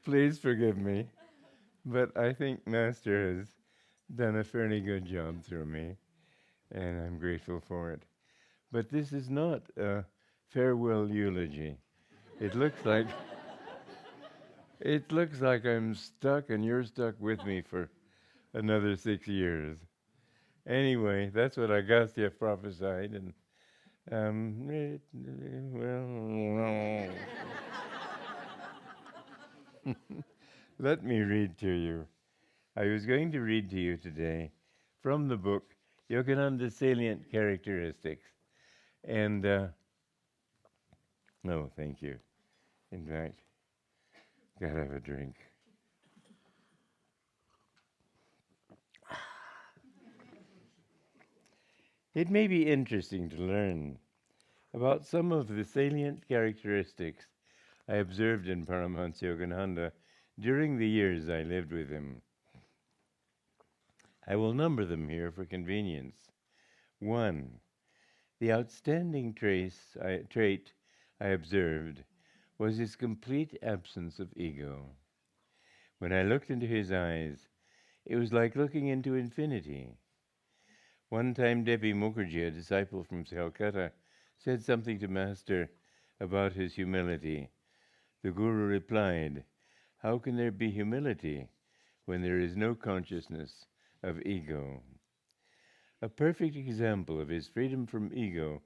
Please forgive me, but I think Master has done a fairly good job through me, and I'm grateful for it. But this is not a farewell eulogy. It looks like it looks like I'm stuck and you're stuck with me for another 6 years. Anyway, that's what Agastya prophesied, and well, let me read to you. I was going to read to you today from the book Yogananda's Salient Characteristics, and no, thank you. In fact, gotta have a drink. It may be interesting to learn about some of the salient characteristics I observed in Paramhansa Yogananda during the years I lived with him. I will number them here for convenience. 1. The outstanding trait I observed was his complete absence of ego. When I looked into his eyes, it was like looking into infinity. One time Devi Mukherjee, a disciple from Calcutta, said something to Master about his humility. The Guru replied, "How can there be humility when there is no consciousness of ego?" A perfect example of his freedom from ego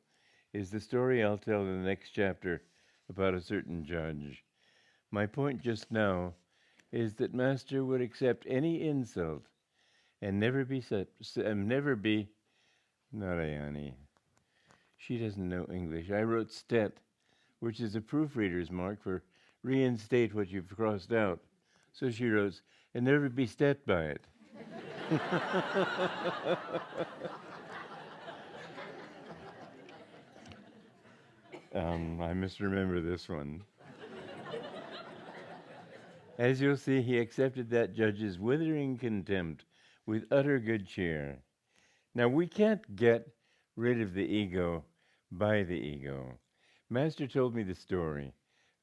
is the story I'll tell in the next chapter about a certain judge. My point just now is that Master would accept any insult and never be Narayani. She doesn't know English. I wrote stet, which is a proofreader's mark for reinstate what you've crossed out. So she wrote, and never be stet by it. I must remember this one. As you'll see, he accepted that judge's withering contempt with utter good cheer. Now, we can't get rid of the ego by the ego. Master told me the story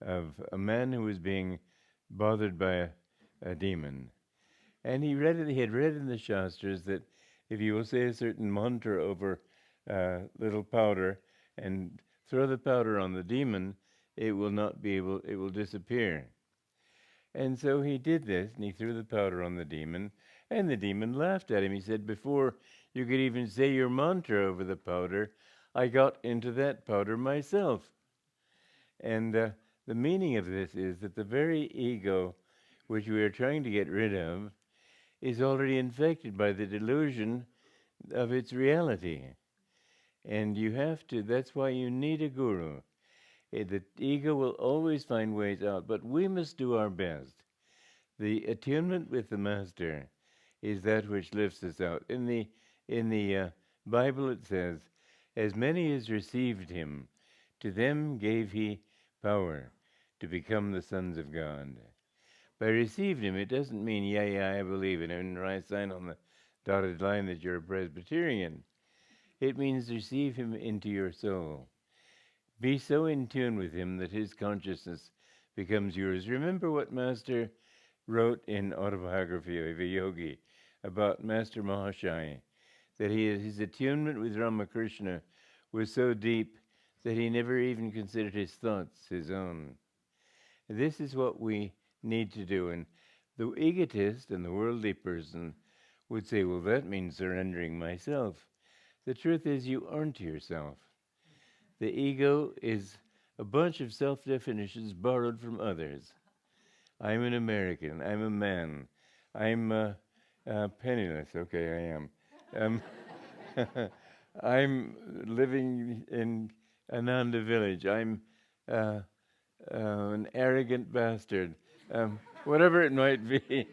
of a man who was being bothered by a demon. And he had read in the Shastras that if you will say a certain mantra over little powder and throw the powder on the demon, it will disappear. And so he did this, and he threw the powder on the demon, and the demon laughed at him. He said, "Before you could even say your mantra over the powder, I got into that powder myself." And the meaning of this is that the very ego which we are trying to get rid of is already infected by the delusion of its reality. And that's why you need a guru. The ego will always find ways out, but we must do our best. The attunement with the Master is that which lifts us out. In the Bible it says, "As many as received him, to them gave he power to become the sons of God." By received him, it doesn't mean, yeah, I believe it, and I sign on the dotted line that you're a Presbyterian. It means receive him into your soul. Be so in tune with him that his consciousness becomes yours. Remember what Master wrote in Autobiography of a Yogi about Master Mahasaya, that his attunement with Ramakrishna was so deep that he never even considered his thoughts his own. This is what we need to do. And the egotist and the worldly person would say, well, that means surrendering myself. The truth is you aren't yourself. The ego is a bunch of self-definitions borrowed from others. I'm an American. I'm a man. I'm penniless. Okay, I am. I'm living in Ananda village. I'm an arrogant bastard. Whatever it might be.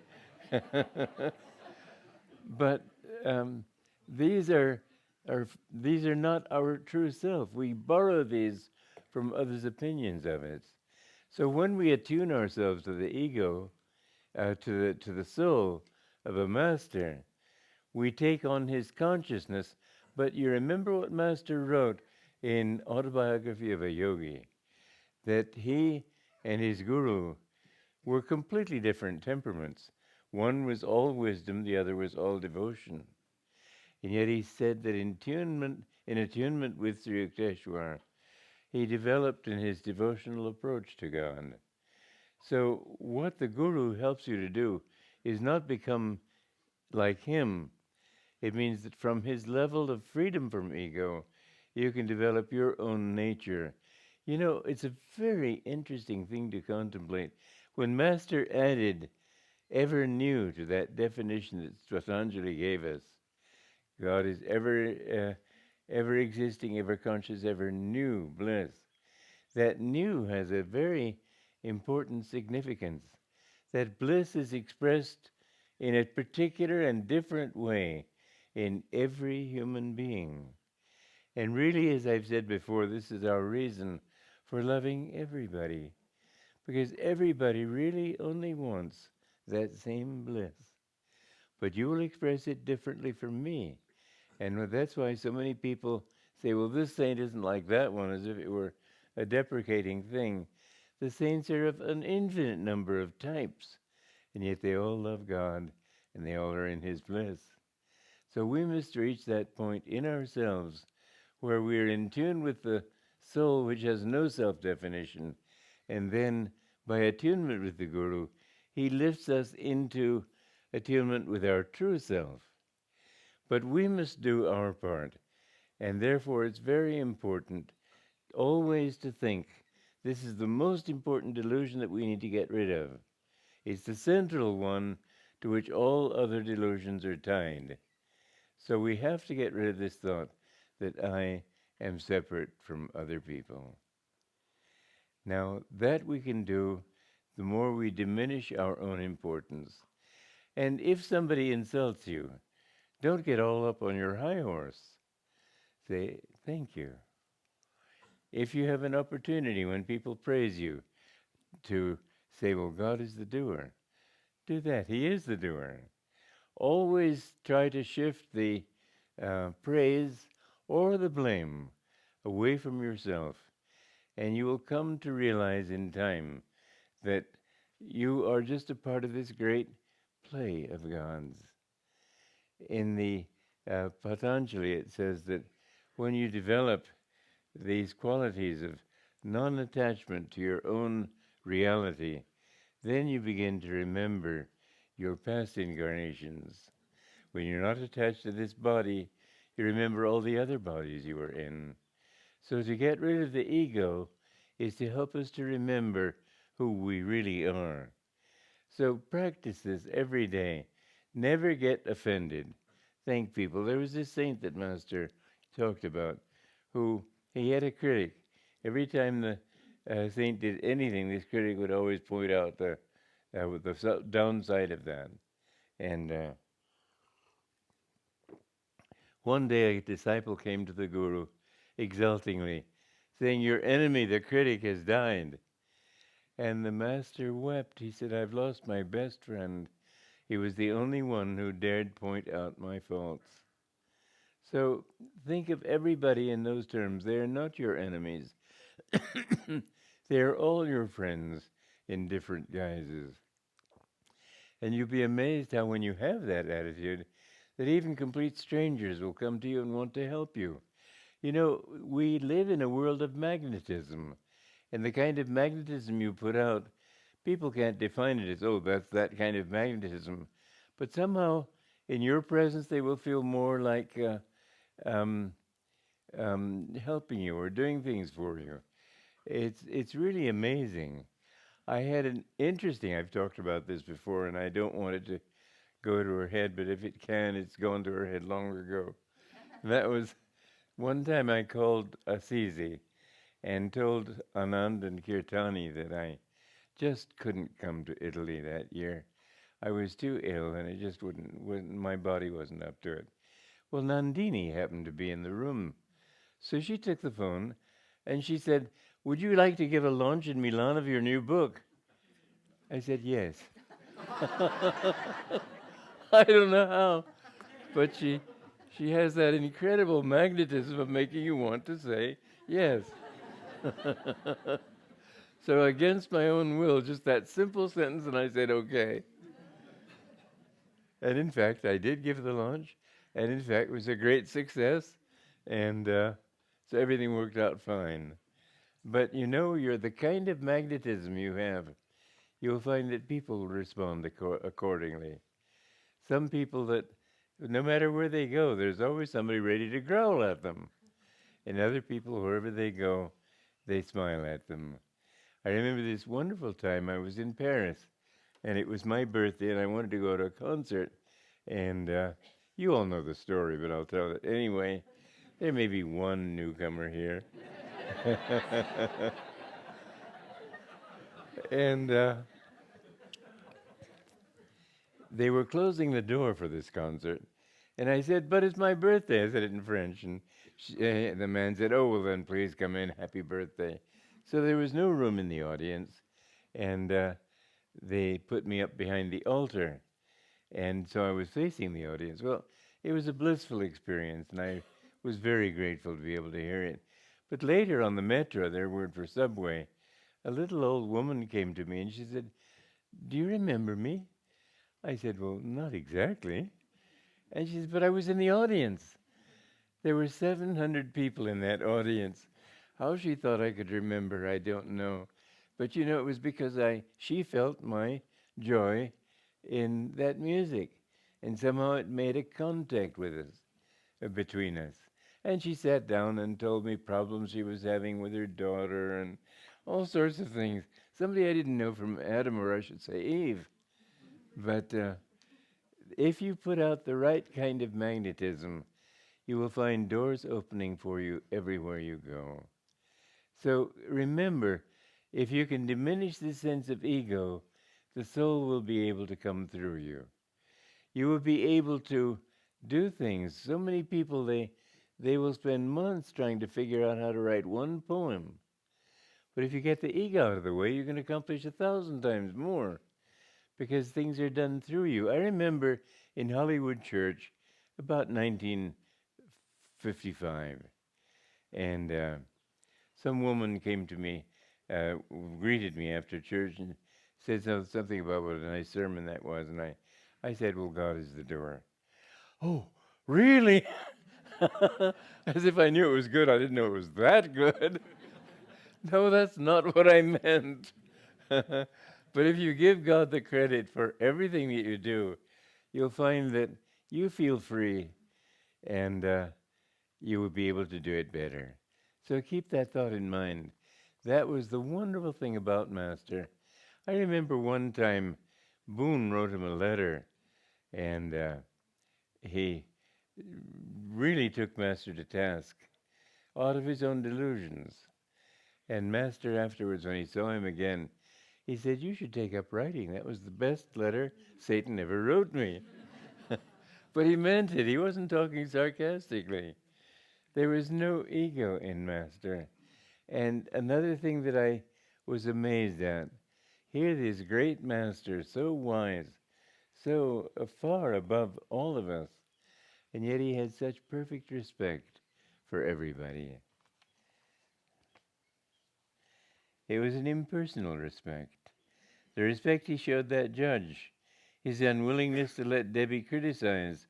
But these are not our true self. We borrow these from others' opinions of it. So when we attune ourselves to the ego, to the soul of a master, we take on his consciousness. But you remember what Master wrote in Autobiography of a Yogi, that he and his guru were completely different temperaments. One was all wisdom, the other was all devotion. And yet he said that in attunement with Sri Yukteswar, he developed in his devotional approach to God. So what the Guru helps you to do is not become like him. It means that from his level of freedom from ego, you can develop your own nature. You know, it's a very interesting thing to contemplate. When Master added ever new to that definition that Swatanjali gave us, God is ever existing, ever conscious, ever new bliss. That new has a very important significance. That bliss is expressed in a particular and different way in every human being. And really, as I've said before, this is our reason for loving everybody. Because everybody really only wants that same bliss. But you will express it differently from me. And that's why so many people say, well, this saint isn't like that one, as if it were a deprecating thing. The saints are of an infinite number of types, and yet they all love God, and they all are in His bliss. So we must reach that point in ourselves where we are in tune with the soul which has no self-definition, and then by attunement with the Guru, he lifts us into attunement with our true self. But we must do our part, and therefore it's very important always to think this is the most important delusion that we need to get rid of. It's the central one to which all other delusions are tied. So we have to get rid of this thought that I am separate from other people. Now, that we can do the more we diminish our own importance. And if somebody insults you, don't get all up on your high horse. Say, thank you. If you have an opportunity when people praise you to say, well, God is the doer, do that. He is the doer. Always try to shift the praise or the blame away from yourself, and you will come to realize in time that you are just a part of this great play of God's. In the Patanjali, it says that when you develop these qualities of non-attachment to your own reality, then you begin to remember your past incarnations. When you're not attached to this body, you remember all the other bodies you were in. So to get rid of the ego is to help us to remember who we really are. So practice this every day. Never get offended. Thank people. There was this saint that Master talked about who he had a critic. Every time the saint did anything, this critic would always point out the downside of that. And one day a disciple came to the Guru exultingly, saying, your enemy, the critic, has died. And the Master wept. He said, I've lost my best friend. He was the only one who dared point out my faults. So think of everybody in those terms. They are not your enemies. They are all your friends in different guises. And you'll be amazed how when you have that attitude, that even complete strangers will come to you and want to help you. You know, we live in a world of magnetism. And the kind of magnetism you put out, people can't define it as, oh, that's that kind of magnetism. But somehow, in your presence, they will feel more like helping you or doing things for you. It's really amazing. I had an interesting, I've talked about this before, and I don't want it to go to her head, but if it can, it's gone to her head long ago. That was one time I called Assisi and told Ananda and Kirtani that I just couldn't come to Italy that year. I was too ill, and it just wouldn't, my body wasn't up to it. Well, Nandini happened to be in the room. So she took the phone, and she said, would you like to give a launch in Milan of your new book? I said, yes. I don't know how, but she has that incredible magnetism of making you want to say yes. So against my own will, just that simple sentence, and I said, okay. And in fact, I did give the launch, and in fact, it was a great success, and so everything worked out fine. But you know, you're the kind of magnetism you have, you'll find that people will respond accordingly. Some people that, no matter where they go, there's always somebody ready to growl at them. And other people, wherever they go, they smile at them. I remember this wonderful time I was in Paris, and it was my birthday, and I wanted to go to a concert. And you all know the story, but I'll tell it. Anyway, there may be one newcomer here. And they were closing the door for this concert. And I said, but it's my birthday. I said it in French. And the man said, oh, well, then please come in. Happy birthday. So there was no room in the audience. And they put me up behind the altar. And so I was facing the audience. Well, it was a blissful experience, and I was very grateful to be able to hear it. But later on the metro, their word for subway, a little old woman came to me and she said, do you remember me? I said, well, not exactly. And she said, but I was in the audience. There were 700 people in that audience. How she thought I could remember, I don't know. But you know, it was because she felt my joy in that music. And somehow it made a contact with us, between us. And she sat down and told me problems she was having with her daughter and all sorts of things. Somebody I didn't know from Adam, or I should say Eve. But if you put out the right kind of magnetism, you will find doors opening for you everywhere you go. So remember, if you can diminish the sense of ego, the soul will be able to come through you. You will be able to do things. So many people, they will spend months trying to figure out how to write one poem. But if you get the ego out of the way, you can accomplish 1,000 times more, because things are done through you. I remember in Hollywood Church about 1955, and some woman came to me, greeted me after church, and said something about what a nice sermon that was, and I said, well, God is the door. Oh, really? As if I knew it was good. I didn't know it was that good. No, that's not what I meant. But if you give God the credit for everything that you do, you'll find that you feel free, and you will be able to do it better. So keep that thought in mind. That was the wonderful thing about Master. I remember one time Boone wrote him a letter, and he really took Master to task out of his own delusions. And Master afterwards, when he saw him again, he said, you should take up writing. That was the best letter Satan ever wrote me. But he meant it. He wasn't talking sarcastically. There was no ego in Master. And another thing that I was amazed at, here this great Master, so wise, so far above all of us, and yet he had such perfect respect for everybody. It was an impersonal respect. The respect he showed that judge, his unwillingness to let Debbie criticize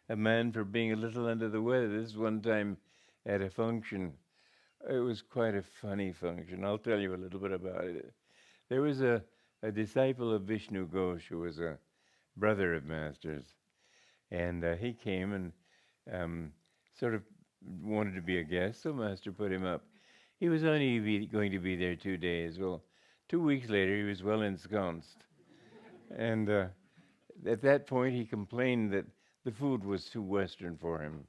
a man for being a little under the weather. This one time at a function, it was quite a funny function. I'll tell you a little bit about it. There was a disciple of Vishnu Ghosh who was a brother of Master's, and he came and sort of wanted to be a guest, so Master put him up. He was only going to be there 2 days. Well, 2 weeks later, he was well ensconced. And at that point, he complained that the food was too Western for him.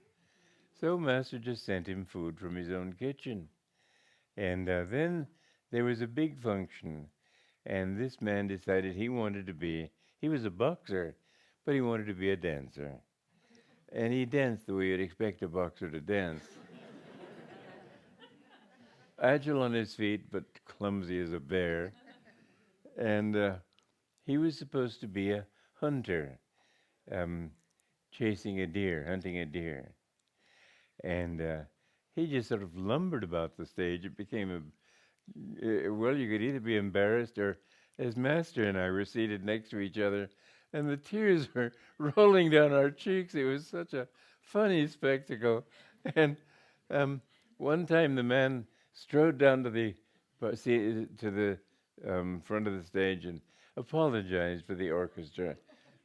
So Master just sent him food from his own kitchen. And then there was a big function, and this man decided he was a boxer, but he wanted to be a dancer. And he danced the way you'd expect a boxer to dance. Agile on his feet, but clumsy as a bear. And he was supposed to be a hunter, chasing a deer, hunting a deer. And he just sort of lumbered about the stage. It became well, you could either be embarrassed or, as Master and I were seated next to each other, and the tears were rolling down our cheeks. It was such a funny spectacle. And one time the man strode down to the front of the stage and apologized for the orchestra.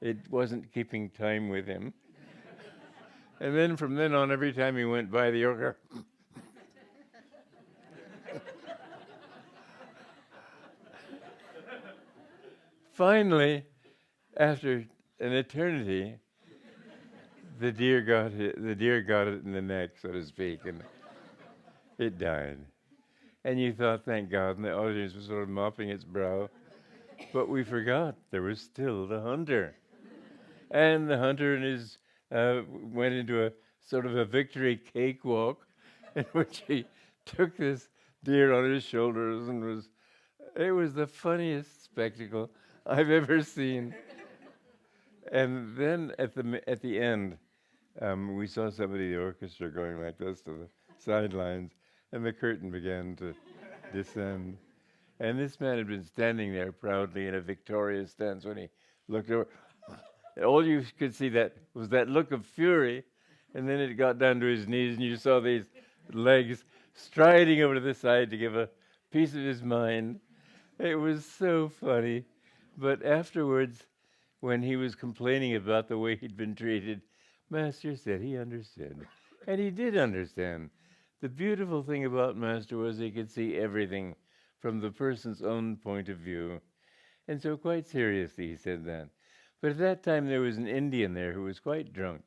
It wasn't keeping time with him. And then from then on, every time he went by the orchestra, finally, after an eternity, the deer got it in the neck, so to speak, and it died. And you thought, thank God, and the audience was sort of mopping its brow. But we forgot there was still the hunter. And the hunter and his went into a sort of a victory cakewalk in which he took this deer on his shoulders and it was the funniest spectacle I've ever seen. And then at the end, we saw somebody in the orchestra going like this to the sidelines, and the curtain began to descend. And this man had been standing there proudly in a victorious stance when he looked over. All you could see that was that look of fury, and then it got down to his knees, and you saw these legs striding over to the side to give a piece of his mind. It was so funny. But afterwards, when he was complaining about the way he'd been treated, Master said he understood. And he did understand. The beautiful thing about Master was he could see everything from the person's own point of view. And so quite seriously he said that. But at that time there was an Indian there who was quite drunk.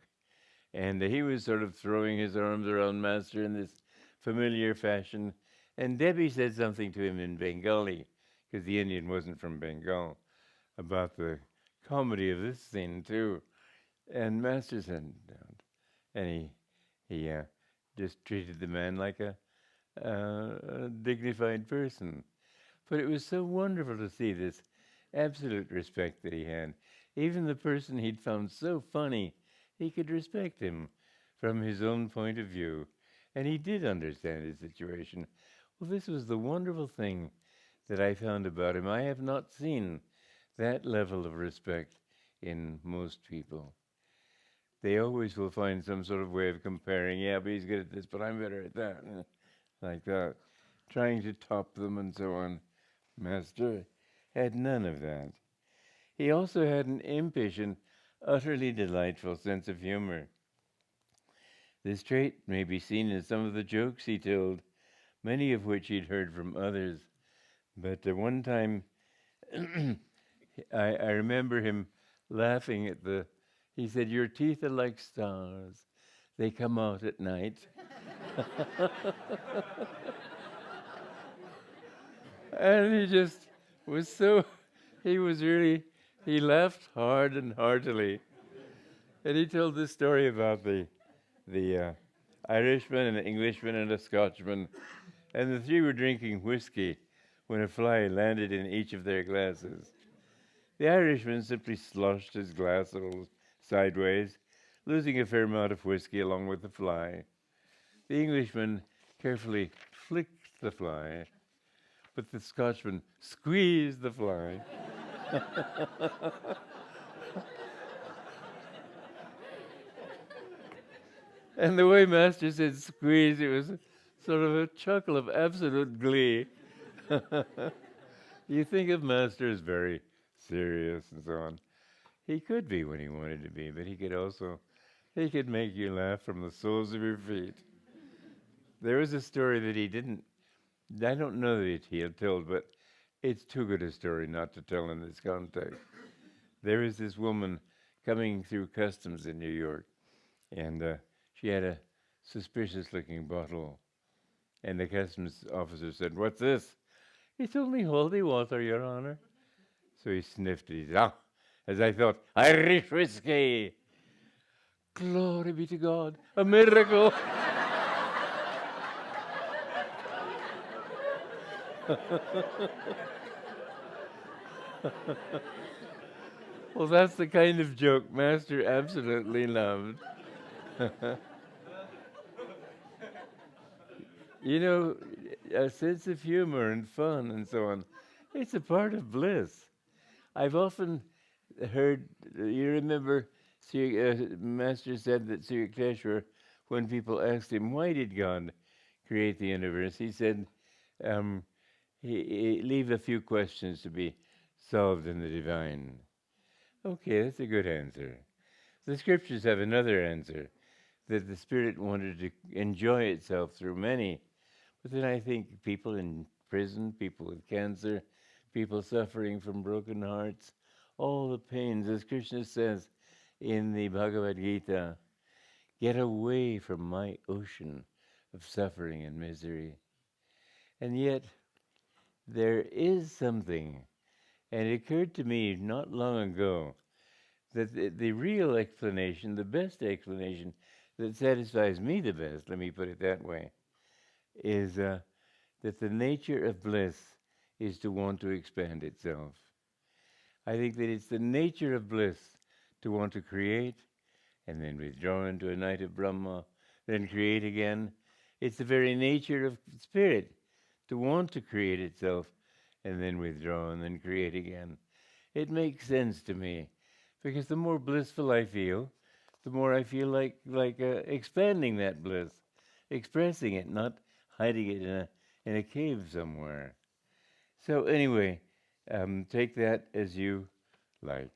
And he was sort of throwing his arms around Master in this familiar fashion. And Debbie said something to him in Bengali, because the Indian wasn't from Bengal, about the comedy of this scene too. And Master said, "Don't." And he just treated the man like a dignified person. But it was so wonderful to see this absolute respect that he had. Even the person he'd found so funny, he could respect him from his own point of view. And he did understand his situation. Well, this was the wonderful thing that I found about him. I have not seen that level of respect in most people. They always will find some sort of way of comparing. Yeah, but he's good at this, but I'm better at that. Like that. Trying to top them and so on. Master had none of that. He also had an impish and utterly delightful sense of humor. This trait may be seen in some of the jokes he told, many of which he'd heard from others. But one time, I remember him laughing at he said, "Your teeth are like stars. They come out at night." And he just was he laughed hard and heartily. And he told this story about the Irishman, an Englishman, and a Scotchman. And the three were drinking whiskey when a fly landed in each of their glasses. The Irishman simply sloshed his glass a little sideways, losing a fair amount of whiskey along with the fly. The Englishman carefully flicked the fly, but the Scotchman squeezed the fly. And the way Master said squeeze, it was sort of a chuckle of absolute glee. You think of Master as very serious and so on. He could be when he wanted to be, but he could make you laugh from the soles of your feet. There was a story that I don't know that he had told, but it's too good a story not to tell in this context. There was this woman coming through customs in New York, and she had a suspicious-looking bottle. And the customs officer said, "What's this?" "It's only holy water, Your Honor." So he sniffed it. He said, as I thought, "Irish whiskey." Glory be to God, a miracle. Well, that's the kind of joke Master absolutely loved. You know, a sense of humor and fun and so on. It's a part of bliss. I've often heard, you remember, Master said that Sri Yukteswar, when people asked him, why did God create the universe, he said, um, he leave a few questions to be solved in the divine. Okay, that's a good answer. The scriptures have another answer, that the Spirit wanted to enjoy itself through many. But then I think people in prison, people with cancer, people suffering from broken hearts, all the pains, as Krishna says in the Bhagavad Gita, get away from my ocean of suffering and misery. And yet, there is something, and it occurred to me not long ago that the real explanation, the best explanation that satisfies me the best, let me put it that way, is that the nature of bliss is to want to expand itself. I think that it's the nature of bliss to want to create and then withdraw into a night of Brahma, then create again. It's the very nature of spirit to want to create itself and then withdraw and then create again. It makes sense to me because the more blissful I feel, the more I feel like expanding that bliss, expressing it, not hiding it in a cave somewhere. So anyway, take that as you like.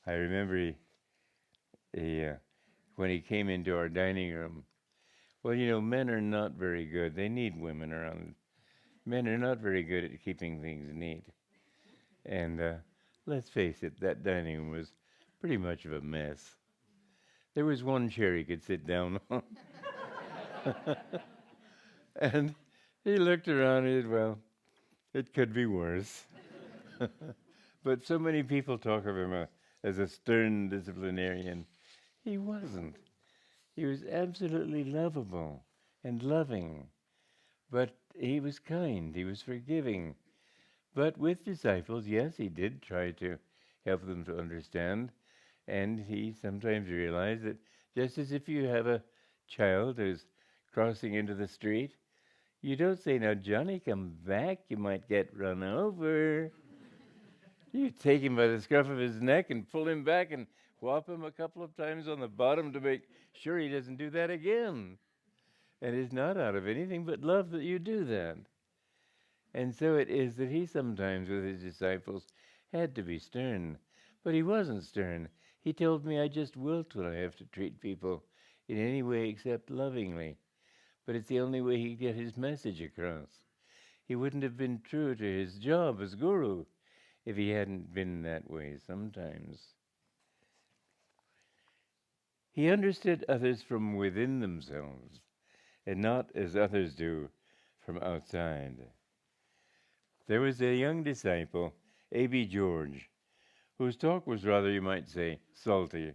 I remember when he came into our dining room. Well, you know, men are not very good. They need women around. Men are not very good at keeping things neat. And let's face it, that dining room was pretty much of a mess. There was one chair he could sit down on. And he looked around and said, well, it could be worse. But so many people talk of him as a stern disciplinarian. He wasn't. He was absolutely lovable and loving. But he was kind, he was forgiving. But with disciples, yes, he did try to help them to understand. And he sometimes realized that just as if you have a child who's crossing into the street, you don't say, now, Johnny, come back, you might get run over. You take him by the scruff of his neck and pull him back and whop him a couple of times on the bottom to make sure he doesn't do that again. And it's not out of anything but love that you do that. And so it is that he sometimes, with his disciples, had to be stern. But he wasn't stern. He told me I just wilt when I have to treat people in any way except lovingly. But it's the only way he could get his message across. He wouldn't have been true to his job as guru if he hadn't been that way sometimes. He understood others from within themselves, and not as others do from outside. There was a young disciple, A.B. George, whose talk was rather, you might say, salty,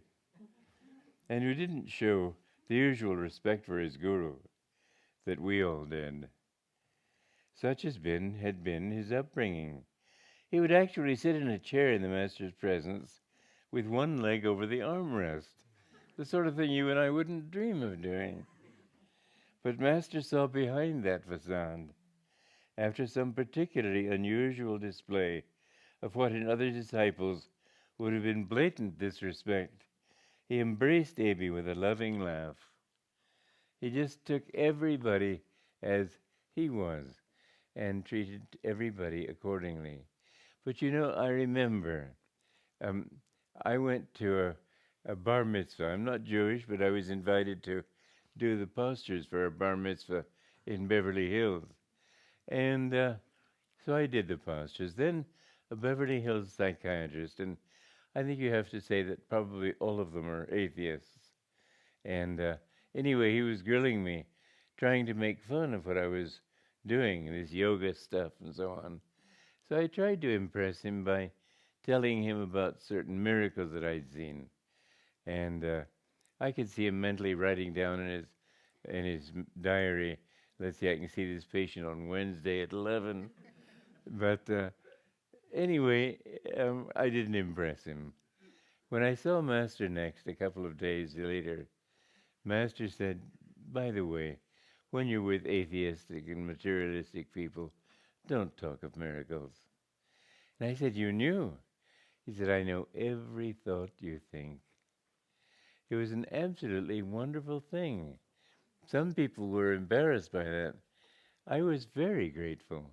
and who didn't show the usual respect for his guru that we all did. Such had been his upbringing. He would actually sit in a chair in the master's presence with one leg over the armrest, the sort of thing you and I wouldn't dream of doing. But master saw behind that facade, after some particularly unusual display of what in other disciples would have been blatant disrespect, he embraced A.B. with a loving laugh. He just took everybody as he was and treated everybody accordingly. But you know, I remember I went to a bar mitzvah. I'm not Jewish, but I was invited to do the postures for a bar mitzvah in Beverly Hills. And so I did the postures. Then a Beverly Hills psychiatrist, and I think you have to say that probably all of them are atheists. And anyway, he was grilling me, trying to make fun of what I was doing, this yoga stuff and so on. So I tried to impress him by telling him about certain miracles that I'd seen. And I could see him mentally writing down in his diary, let's see, I can see this patient on Wednesday at 11. But anyway, I didn't impress him. When I saw Master next, a couple of days later, Master said, by the way, when you're with atheistic and materialistic people, don't talk of miracles. And I said, you knew? He said, I know every thought you think. It was an absolutely wonderful thing. Some people were embarrassed by that. I was very grateful,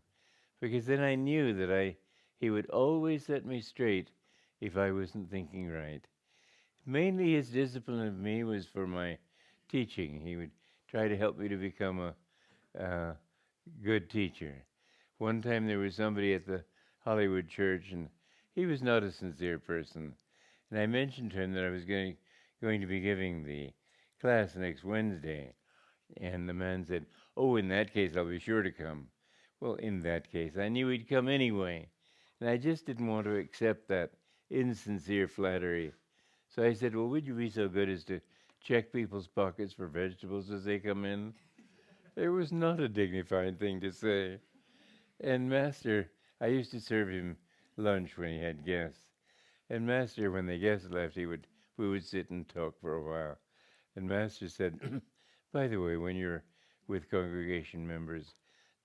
because then I knew that he would always set me straight if I wasn't thinking right. Mainly his discipline of me was for my teaching. He would try to help me to become a good teacher. One time there was somebody at the Hollywood church, and he was not a sincere person. And I mentioned to him that I was going to be giving the class next Wednesday. And the man said, oh, in that case, I'll be sure to come. Well, in that case, I knew he'd come anyway. And I just didn't want to accept that insincere flattery. So I said, well, would you be so good as to check people's pockets for vegetables as they come in? It was not a dignified thing to say. And Master, I used to serve him lunch when he had guests. And Master, when the guests left, we would sit and talk for a while. And Master said, by the way, when you're with congregation members,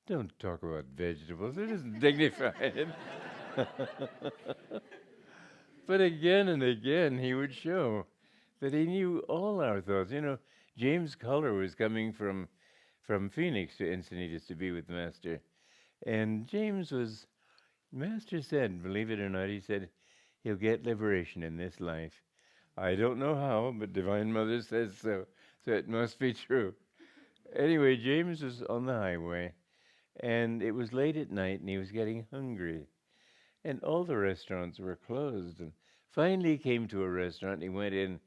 don't talk about vegetables. It isn't dignified. But again and again, he would show that he knew all our thoughts. You know, James Culler was coming from Phoenix to Encinitas to be with Master. And Master said, believe it or not, he said, he'll get liberation in this life. I don't know how, but Divine Mother says so. So it must be true. Anyway, James was on the highway, and it was late at night, and he was getting hungry. And all the restaurants were closed. And finally he came to a restaurant, and he went in.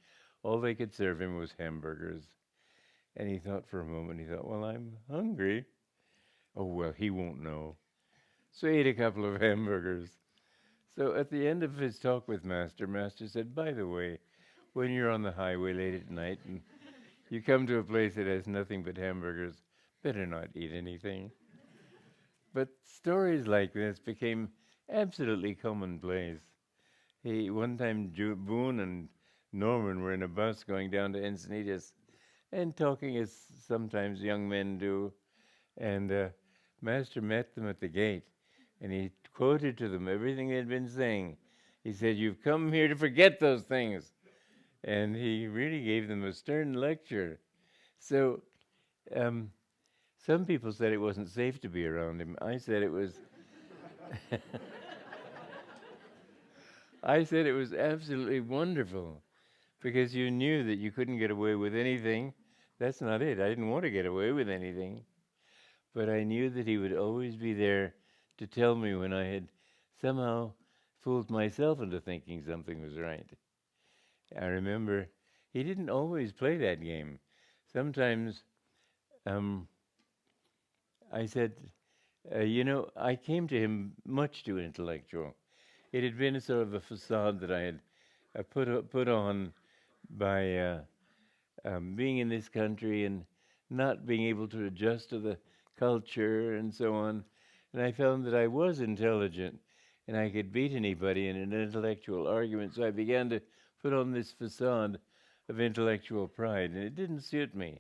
All they could serve him was hamburgers. And he thought for a moment, well, I'm hungry. Oh, well, he won't know. So he ate a couple of hamburgers. So at the end of his talk with Master said, by the way, when you're on the highway late at night and you come to a place that has nothing but hamburgers, better not eat anything. But stories like this became absolutely commonplace. One time Boone and Norman were in a bus going down to Encinitas and talking as sometimes young men do. And Master met them at the gate, and he quoted to them everything they had been saying. He said, you've come here to forget those things. And he really gave them a stern lecture. So some people said it wasn't safe to be around him. I said it was I said it was absolutely wonderful, because you knew that you couldn't get away with anything. That's not it. I didn't want to get away with anything. But I knew that he would always be there to tell me when I had somehow fooled myself into thinking something was right. I remember he didn't always play that game. Sometimes I said, I came to him much too intellectual. It had been a sort of a facade that I had put on by being in this country and not being able to adjust to the culture and so on. And I found that I was intelligent and I could beat anybody in an intellectual argument. So I began to put on this facade of intellectual pride, and it didn't suit me,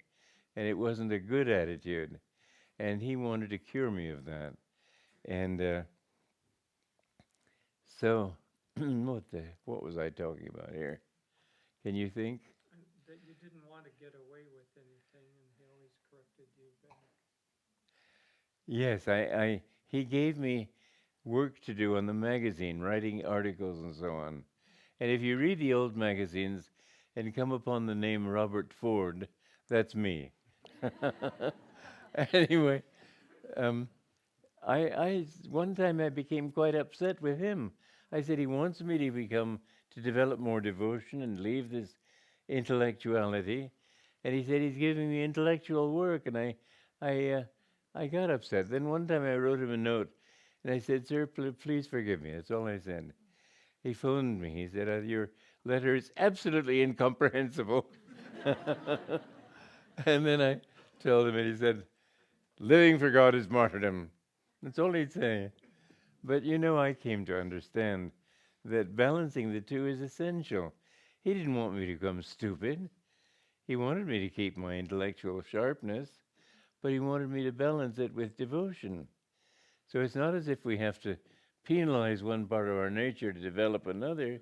and it wasn't a good attitude. And he wanted to cure me of that. And so, what was I talking about here? Can you think? That you didn't want to get away with anything, and he always corrected you back. Yes, he gave me work to do on the magazine, writing articles and so on. And if you read the old magazines and come upon the name Robert Ford, that's me. Anyway, one time I became quite upset with him. I said he wants me to develop more devotion and leave this intellectuality. And he said he's giving me intellectual work, and I got upset. Then one time I wrote him a note, and I said, sir, please forgive me. That's all I said. He phoned me. He said, your letter is absolutely incomprehensible. And then I told him, and he said, living for God is martyrdom. That's all he'd say. But I came to understand that balancing the two is essential. He didn't want me to become stupid. He wanted me to keep my intellectual sharpness, but he wanted me to balance it with devotion. So it's not as if we have to penalize one part of our nature to develop another,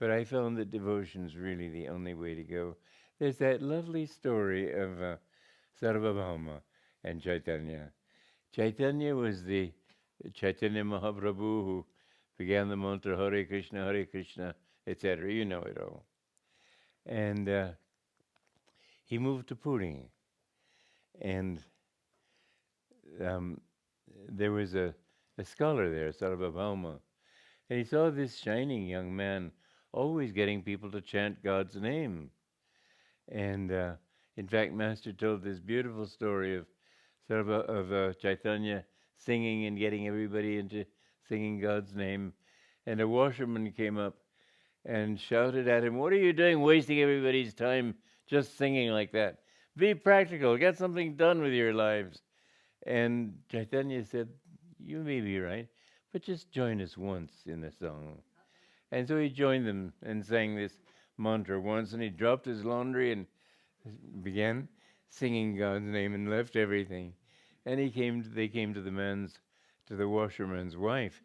but I found that devotion's really the only way to go. There's that lovely story of Sarvabhauma and Chaitanya. Chaitanya was the Chaitanya Mahaprabhu who began the mantra Hare Krishna, etc. You know it all. And he moved to Puri, and there was a scholar there, Sarvabhauma, and he saw this shining young man always getting people to chant God's name. And in fact, Master told this beautiful story of Chaitanya singing and getting everybody into singing God's name. And a washerman came up and shouted at him, "What are you doing wasting everybody's time just singing like that? Be practical, get something done with your lives." And Chaitanya said, "You may be right, but just join us once in the song." And so he joined them and sang this mantra once, and he dropped his laundry and began singing God's name and left everything. And they came to the washerman's wife,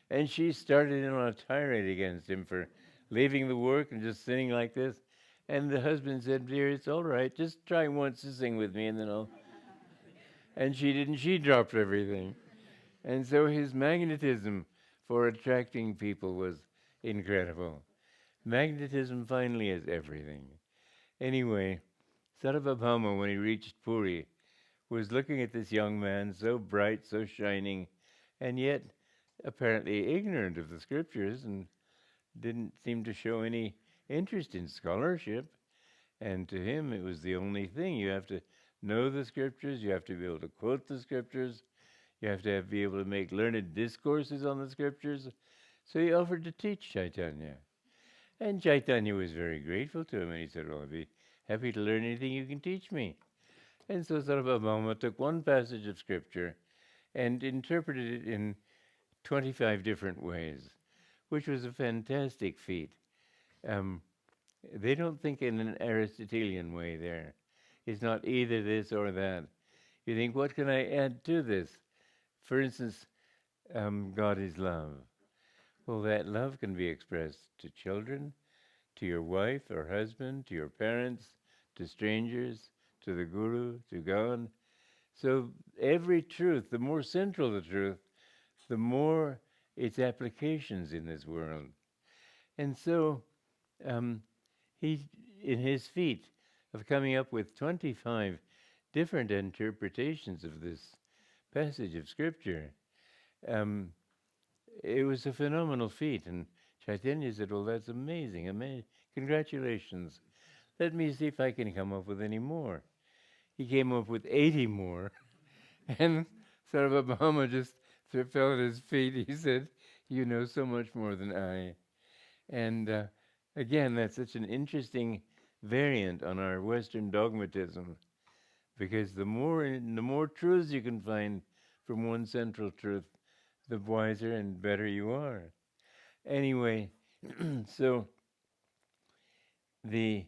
and she started in on a tirade against him for leaving the work and just sitting like this. And the husband said, "Dear, it's all right. Just try once to sing with me, and then I'll." And she didn't. She dropped everything. And so his magnetism for attracting people was incredible. Magnetism finally is everything. Anyway, Sarvabhauma, when he reached Puri, was looking at this young man, so bright, so shining, and yet apparently ignorant of the scriptures and didn't seem to show any interest in scholarship. And to him, it was the only thing. You have to know the scriptures, you have to be able to quote the scriptures, you have to be able to make learned discourses on the scriptures. So he offered to teach Chaitanya. And Chaitanya was very grateful to him, and he said, "Well, I'd be happy to learn anything you can teach me." And so Sarvabhauma took one passage of scripture and interpreted it in 25 different ways, which was a fantastic feat. They don't think in an Aristotelian way there. It's not either this or that. You think, what can I add to this? For instance, God is love. Well, that love can be expressed to children, to your wife or husband, to your parents, to strangers, to the Guru, to God. So every truth, the more central the truth, the more its applications in this world. And so he, in his feat of coming up with 25 different interpretations of this passage of Scripture, it was a phenomenal feat. And Chaitanya said, "Well, that's amazing. Congratulations. Let me see if I can come up with any more." He came up with 80 more. And Sarvabhauma just fell at his feet. He said, "You know so much more than I." And again, that's such an interesting variant on our Western dogmatism, because the more truths you can find from one central truth, the wiser and better you are. Anyway, so the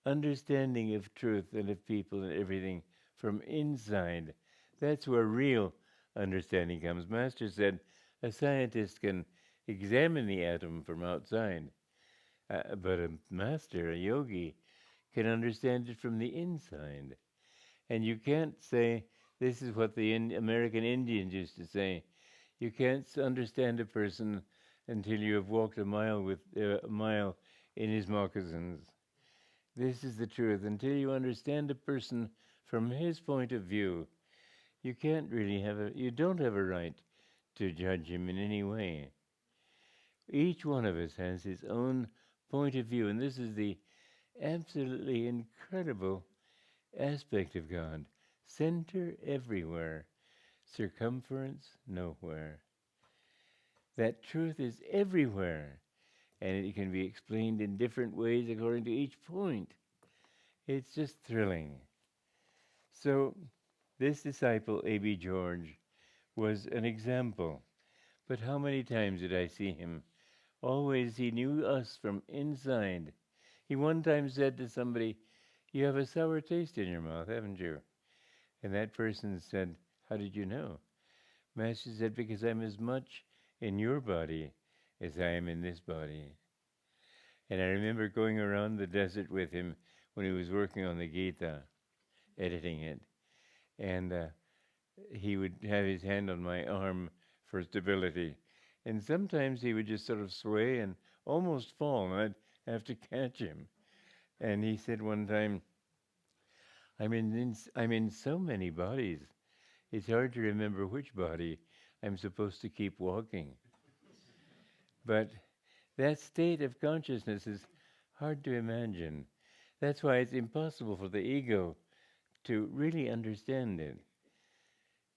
understanding of truth and of people and everything from inside, that's where real understanding comes. Master said a scientist can examine the atom from outside, but a master, a yogi, can understand it from the inside. And you can't say, this is what the American Indians used to say, you can't understand a person until you have walked a mile in his moccasins. This is the truth. Until you understand a person from his point of view, you don't have a right to judge him in any way. Each one of us has his own point of view, and this is the absolutely incredible aspect of God. Center everywhere, circumference nowhere. That truth is everywhere, and it can be explained in different ways according to each point. It's just thrilling. So this disciple, A.B. George, was an example. But how many times did I see him? Always he knew us from inside. He one time said to somebody, "You have a sour taste in your mouth, haven't you?" And that person said, "How did you know?" Master said, "Because I'm as much in your body as I am in this body." And I remember going around the desert with him when he was working on the Gita, editing it. And he would have his hand on my arm for stability. And sometimes he would just sort of sway and almost fall, and I'd have to catch him. And he said one time, I'm in so many bodies, it's hard to remember which body I'm supposed to keep walking. But that state of consciousness is hard to imagine. That's why it's impossible for the ego to really understand it.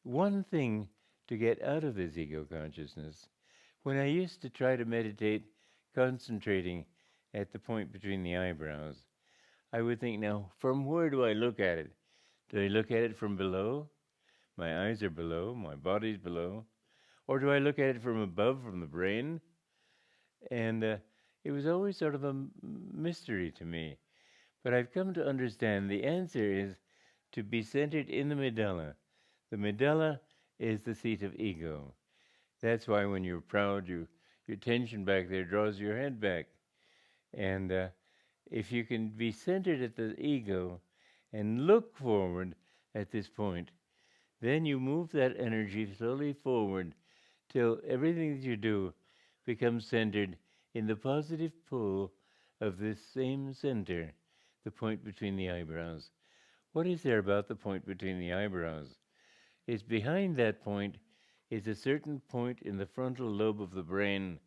One thing to get out of this ego consciousness, when I used to try to meditate, concentrating at the point between the eyebrows, I would think, now, from where do I look at it? Do I look at it from below? My eyes are below, my body's below. Or do I look at it from above, from the brain? And it was always sort of a mystery to me. But I've come to understand the answer is to be centered in the medulla. The medulla is the seat of ego. That's why when you're proud, your tension back there draws your head back. And if you can be centered at the ego and look forward at this point, then you move that energy slowly forward till everything that you do becomes centered in the positive pull of this same center, the point between the eyebrows. What is there about the point between the eyebrows? It's behind that point is a certain point in the frontal lobe of the brain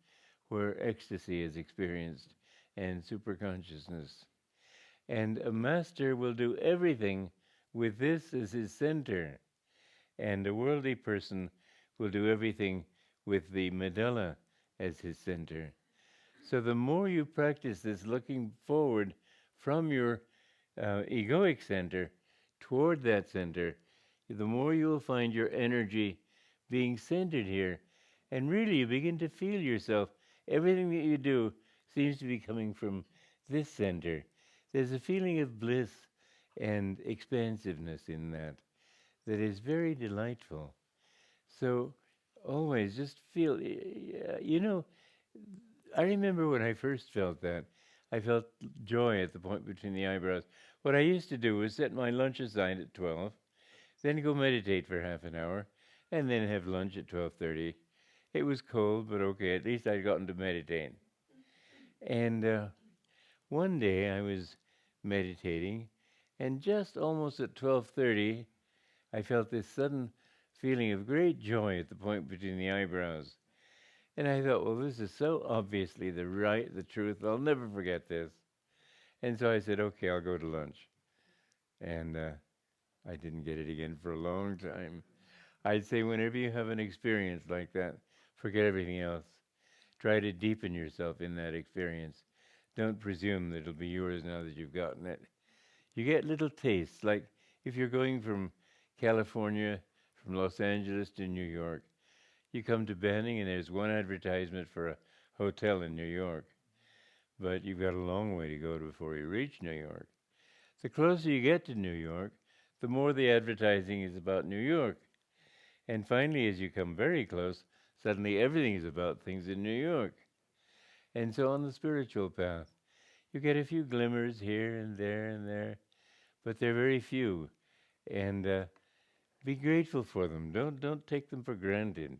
where ecstasy is experienced and superconsciousness. And a master will do everything with this as his center. And a worldly person will do everything with the medulla as his center. So the more you practice this looking forward from your egoic center toward that center, the more you will find your energy being centered here. And really, you begin to feel yourself. Everything that you do seems to be coming from this center. There's a feeling of bliss and expansiveness in that that is very delightful. So always just feel, I remember when I first felt that, I felt joy at the point between the eyebrows. What I used to do was set my lunch aside at 12, then go meditate for half an hour, and then have lunch at 12:30. It was cold, but okay, at least I'd gotten to meditate. And one day I was meditating, and just almost at 12:30, I felt this sudden feeling of great joy at the point between the eyebrows. And I thought, well, this is so obviously the truth. I'll never forget this. And so I said, okay, I'll go to lunch. And I didn't get it again for a long time. I'd say whenever you have an experience like that, forget everything else. Try to deepen yourself in that experience. Don't presume that it'll be yours now that you've gotten it. You get little tastes, like if you're going from California, from Los Angeles to New York, you come to Banning and there's one advertisement for a hotel in New York, but you've got a long way to go before you reach New York. The closer you get to New York, the more the advertising is about New York. And finally, as you come very close, suddenly everything is about things in New York. And so on the spiritual path, you get a few glimmers here and there, but they're very few. And be grateful for them. Don't take them for granted.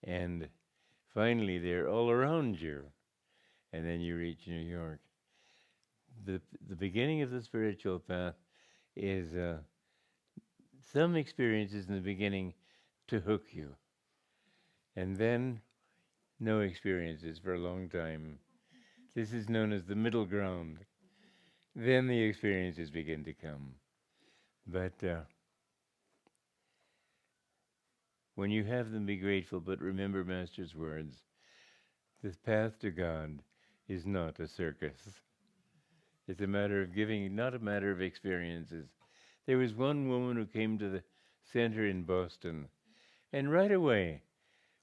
And finally, they're all around you. And then you reach New York. The beginning of the spiritual path is some experiences in the beginning to hook you. And then no experiences for a long time. This is known as the middle ground. Then the experiences begin to come. But when you have them, be grateful, but remember Master's words. The path to God is not a circus. It's a matter of giving, not a matter of experiences. There was one woman who came to the center in Boston, and right away,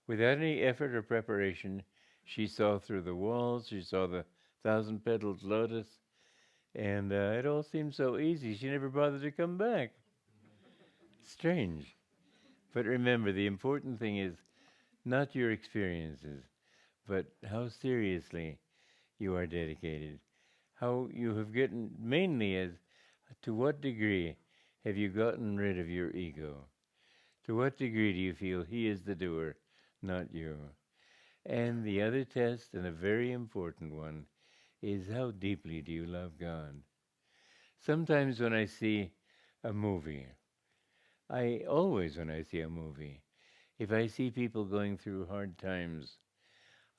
without any effort or preparation, she saw through the walls, she saw the 1,000-petaled lotus, and it all seemed so easy. She never bothered to come back. Strange. But remember, the important thing is not your experiences, but how seriously you are dedicated. How you have gotten, mainly as to what degree have you gotten rid of your ego? To what degree do you feel he is the doer, not you? And the other test, and a very important one, is how deeply do you love God? Sometimes when I see a movie, when I see a movie, if I see people going through hard times,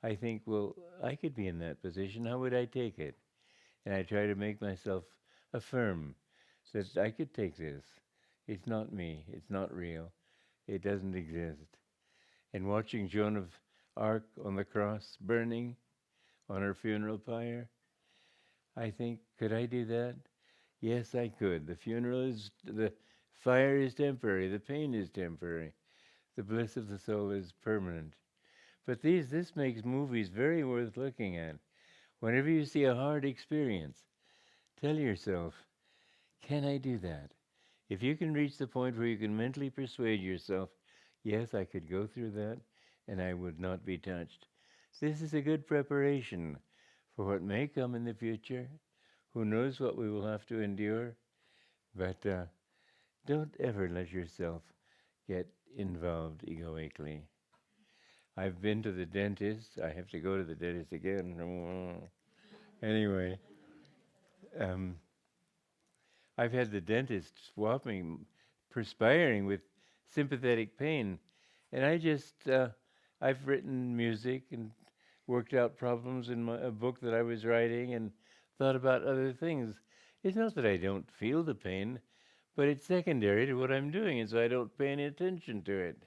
I think, well, I could be in that position. How would I take it? And I try to make myself affirm that I could take this. It's not me. It's not real. It doesn't exist. And watching Joan of Arc on the cross burning on her funeral pyre, I think, could I do that? Yes, I could. The fire is temporary. The pain is temporary. The bliss of the soul is permanent. But this makes movies very worth looking at. Whenever you see a hard experience, tell yourself, can I do that? If you can reach the point where you can mentally persuade yourself, yes, I could go through that and I would not be touched. This is a good preparation for what may come in the future. Who knows what we will have to endure? But don't ever let yourself get involved egoically. I've been to the dentist. I have to go to the dentist again. Anyway, um, I've had the dentist swapping, perspiring with sympathetic pain. And I've written music and worked out problems in a book that I was writing and thought about other things. It's not that I don't feel the pain, but it's secondary to what I'm doing, and so I don't pay any attention to it.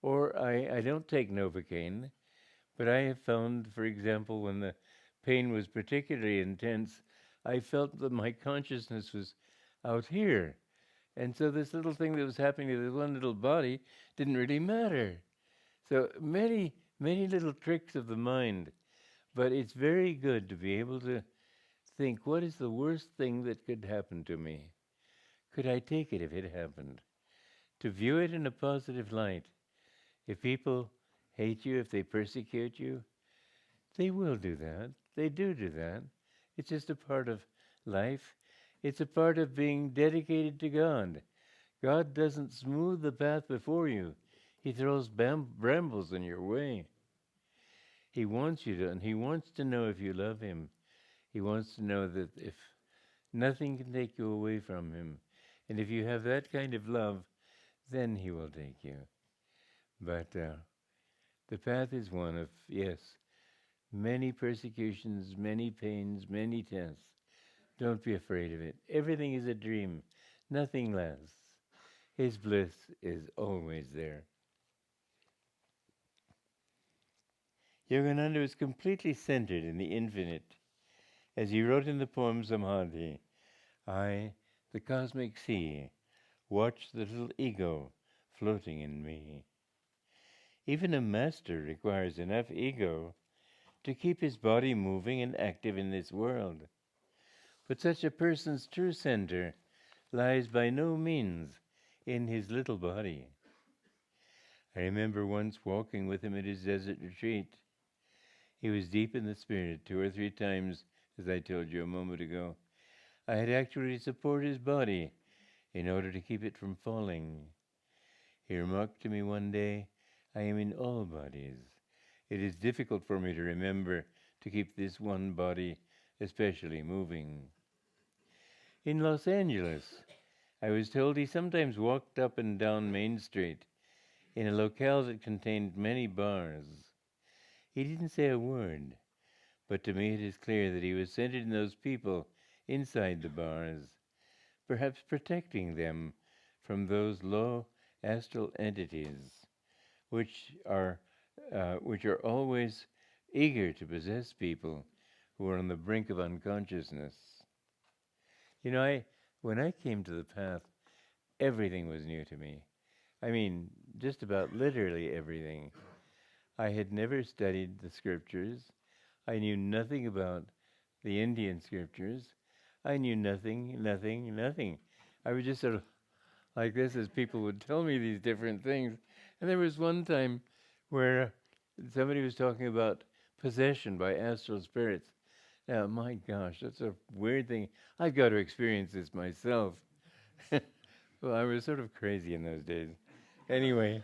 Or I don't take Novocaine, but I have found, for example, when the pain was particularly intense, I felt that my consciousness was out here. And so this little thing that was happening to this one little body didn't really matter. So many, many little tricks of the mind. But it's very good to be able to think, what is the worst thing that could happen to me? Could I take it if it happened? To view it in a positive light. If people hate you, if they persecute you, they will do that. They do that. It's just a part of life. It's a part of being dedicated to God. God doesn't smooth the path before you. He throws brambles in your way. He wants you to, and he wants to know if you love him. He wants to know that if nothing can take you away from him, and if you have that kind of love, then he will take you. But the path is one of, yes, many persecutions, many pains, many tests. Don't be afraid of it. Everything is a dream. Nothing lasts. His bliss is always there. Yogananda was completely centered in the infinite. As he wrote in the poem Samadhi, I, the cosmic sea, watch the little ego floating in me. Even a master requires enough ego to keep his body moving and active in this world. But such a person's true center lies by no means in his little body. I remember once walking with him at his desert retreat. He was deep in the spirit 2 or 3 times, as I told you a moment ago. I had actually to support his body in order to keep it from falling. He remarked to me one day, I am in all bodies. It is difficult for me to remember to keep this one body especially moving. In Los Angeles, I was told he sometimes walked up and down Main Street in a locale that contained many bars. He didn't say a word, but to me it is clear that he was centered in those people inside the bars, perhaps protecting them from those low astral entities which are always eager to possess people who are on the brink of unconsciousness. You know, when I came to the path, everything was new to me. I mean, just about literally everything. I had never studied the scriptures. I knew nothing about the Indian scriptures. I knew nothing. I was just sort of like this as people would tell me these different things. And there was one time where somebody was talking about possession by astral spirits. Now, my gosh, that's a weird thing. I've got to experience this myself. Well, I was sort of crazy in those days. Anyway,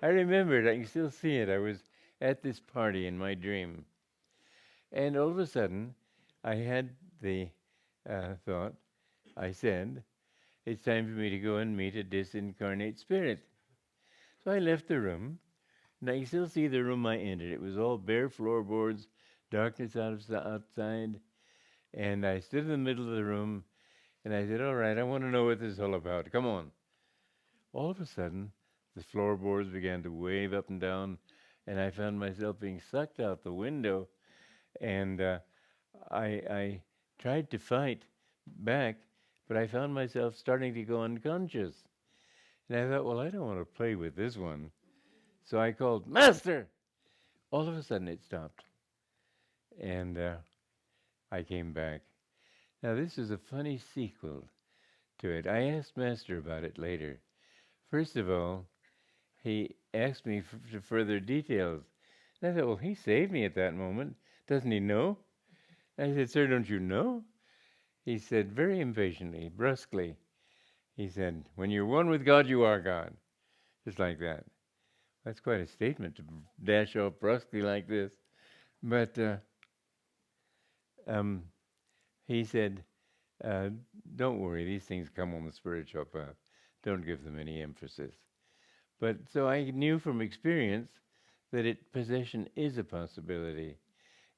I remembered, I can still see it. I was at this party in my dream. And all of a sudden, I had the thought, I said, it's time for me to go and meet a disincarnate spirit. So I left the room, and I can still see the room I entered. It was all bare floorboards, darkness outside, and I stood in the middle of the room, and I said, all right, I want to know what this is all about. Come on. All of a sudden, the floorboards began to wave up and down, and I found myself being sucked out the window, and I tried to fight back, but I found myself starting to go unconscious. And I thought, well, I don't want to play with this one. So I called, Master! All of a sudden it stopped. And I came back. Now, this is a funny sequel to it. I asked Master about it later. First of all, he asked me for further details. And I thought, well, he saved me at that moment. Doesn't he know? I said, sir, don't you know? He said very impatiently, brusquely, he said, when you're one with God, you are God. Just like that. That's quite a statement to dash off brusquely like this. But he said, don't worry, these things come on the spiritual path. Don't give them any emphasis. But so I knew from experience that possession is a possibility.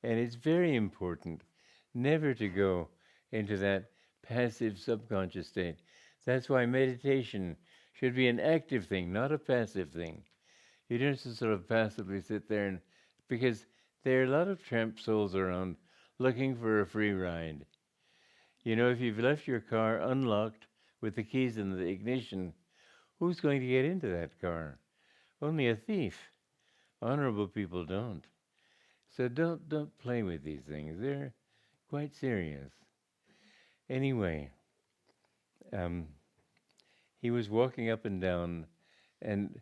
And it's very important never to go into that passive subconscious state. That's why meditation should be an active thing, not a passive thing. You don't just sort of passively sit there because there are a lot of tramp souls around looking for a free ride. You know, if you've left your car unlocked with the keys in the ignition, who's going to get into that car? Only a thief. Honorable people don't. So don't play with these things. They're quite serious. Anyway, he was walking up and down and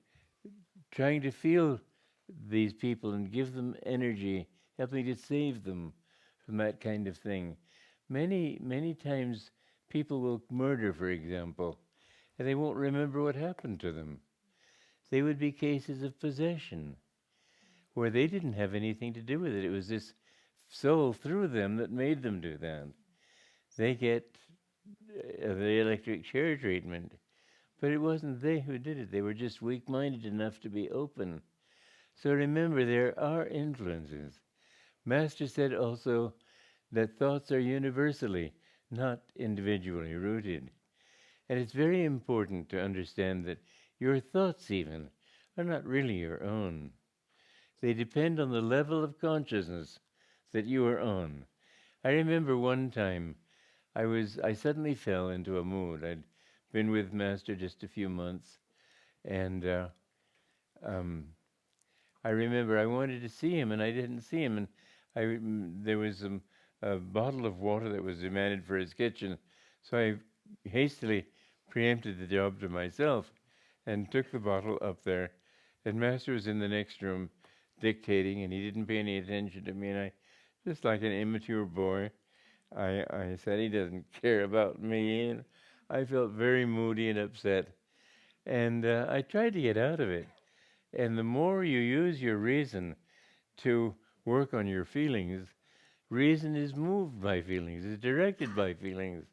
trying to feel these people and give them energy, helping to save them from that kind of thing. Many times people will murder, for example, and they won't remember what happened to them. They would be cases of possession where they didn't have anything to do with it. It was this soul through them that made them do that. They get the electric chair treatment, but it wasn't they who did it. They were just weak-minded enough to be open. So remember, there are influences. Master said also that thoughts are universally, not individually rooted. And it's very important to understand that your thoughts even are not really your own. They depend on the level of consciousness that you are on. I remember one time I suddenly fell into a mood. I'd been with Master just a few months, and I remember I wanted to see him, and I didn't see him, and there was a bottle of water that was demanded for his kitchen, so I hastily preempted the job to myself and took the bottle up there, and Master was in the next room dictating, and he didn't pay any attention to me, and I, just like an immature boy, I said, he doesn't care about me, and I felt very moody and upset, and I tried to get out of it. And the more you use your reason to work on your feelings, reason is moved by feelings, is directed by feelings.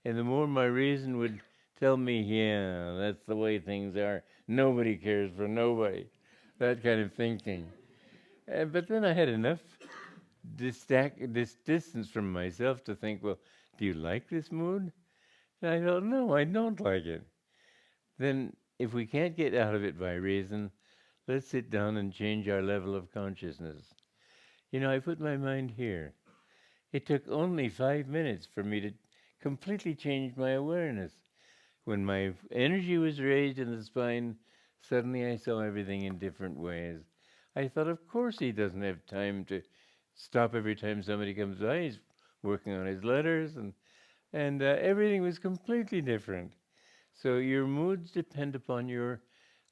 And the more my reason would tell me, yeah, that's the way things are, nobody cares for nobody, that kind of thinking. But then I had enough this distance from myself to think, well, do you like this mood? And I thought, no, I don't like it. Then if we can't get out of it by reason, let's sit down and change our level of consciousness. You know, I put my mind here. It took only 5 minutes for me to completely change my awareness. When my energy was raised in the spine, suddenly I saw everything in different ways. I thought, of course he doesn't have time to stop every time somebody comes by. He's working on his letters, and everything was completely different. So your moods depend upon your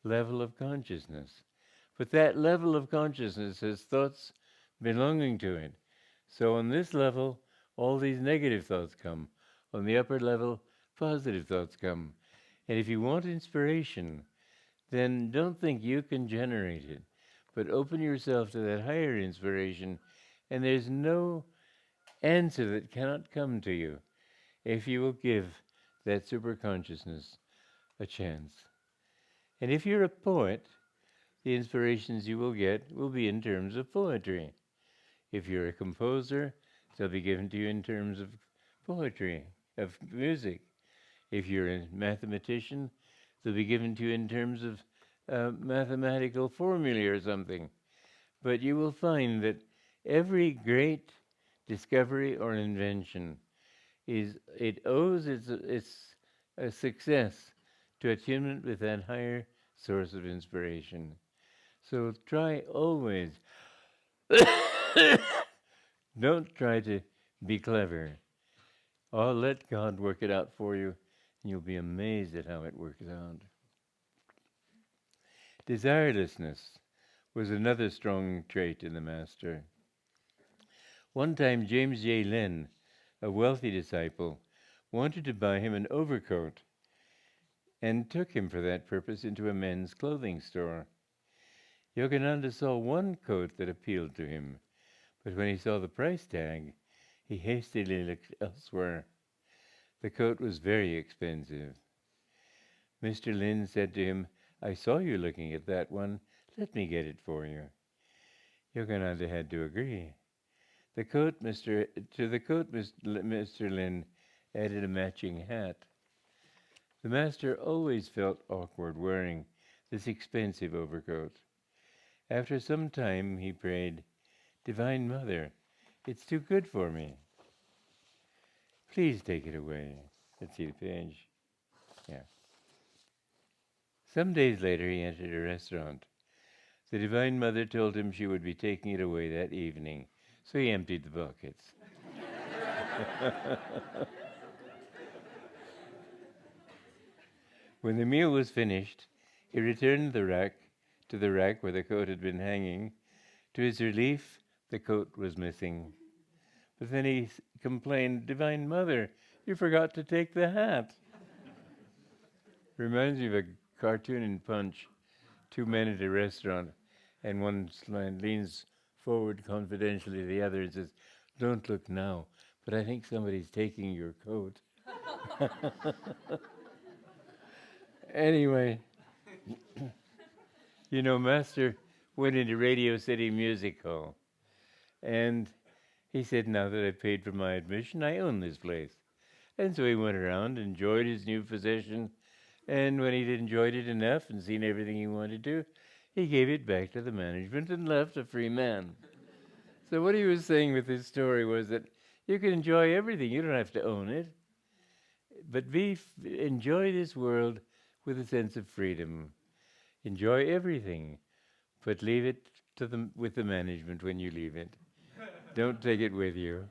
level of consciousness. But that level of consciousness has thoughts belonging to it. So on this level, all these negative thoughts come. On the upper level, positive thoughts come. And if you want inspiration, then don't think you can generate it, but open yourself to that higher inspiration, and there's no answer that cannot come to you if you will give that superconsciousness a chance. And if you're a poet, the inspirations you will get will be in terms of poetry. If you're a composer, they'll be given to you in terms of poetry, of music. If you're a mathematician, they'll be given to you in terms of mathematical formulae or something. But you will find that every great discovery or invention owes its success to attunement with that higher source of inspiration. So try always. Don't try to be clever. Oh, let God work it out for you, and you'll be amazed at how it works out. Desirelessness was another strong trait in the Master. One time, James J. Lin, a wealthy disciple, wanted to buy him an overcoat and took him for that purpose into a men's clothing store. Yogananda saw one coat that appealed to him, but when he saw the price tag, he hastily looked elsewhere. The coat was very expensive. Mr. Lin said to him, "I saw you looking at that one. Let me get it for you." Yogananda had to agree. To the coat, Mr. Lin added a matching hat. The Master always felt awkward wearing this expensive overcoat. After some time, he prayed, "Divine Mother, it's too good for me. Please take it away." Let's see the page. Yeah. Some days later, he entered a restaurant. The Divine Mother told him she would be taking it away that evening, so he emptied the buckets. When the meal was finished, he returned to the rack where the coat had been hanging. To his relief, the coat was missing. But then he complained, "Divine Mother, you forgot to take the hat." Reminds me of a cartoon in Punch. Two men at a restaurant, and one leans forward confidentially to the other and says, "Don't look now, but I think somebody's taking your coat." Anyway, Master went into Radio City Music Hall, and he said, "Now that I've paid for my admission, I own this place." And so he went around, enjoyed his new possession, and when he'd enjoyed it enough and seen everything he wanted to, he gave it back to the management and left a free man. So what he was saying with his story was that you can enjoy everything. You don't have to own it. But enjoy this world with a sense of freedom. Enjoy everything, but leave it with the management when you leave it. Don't take it with you.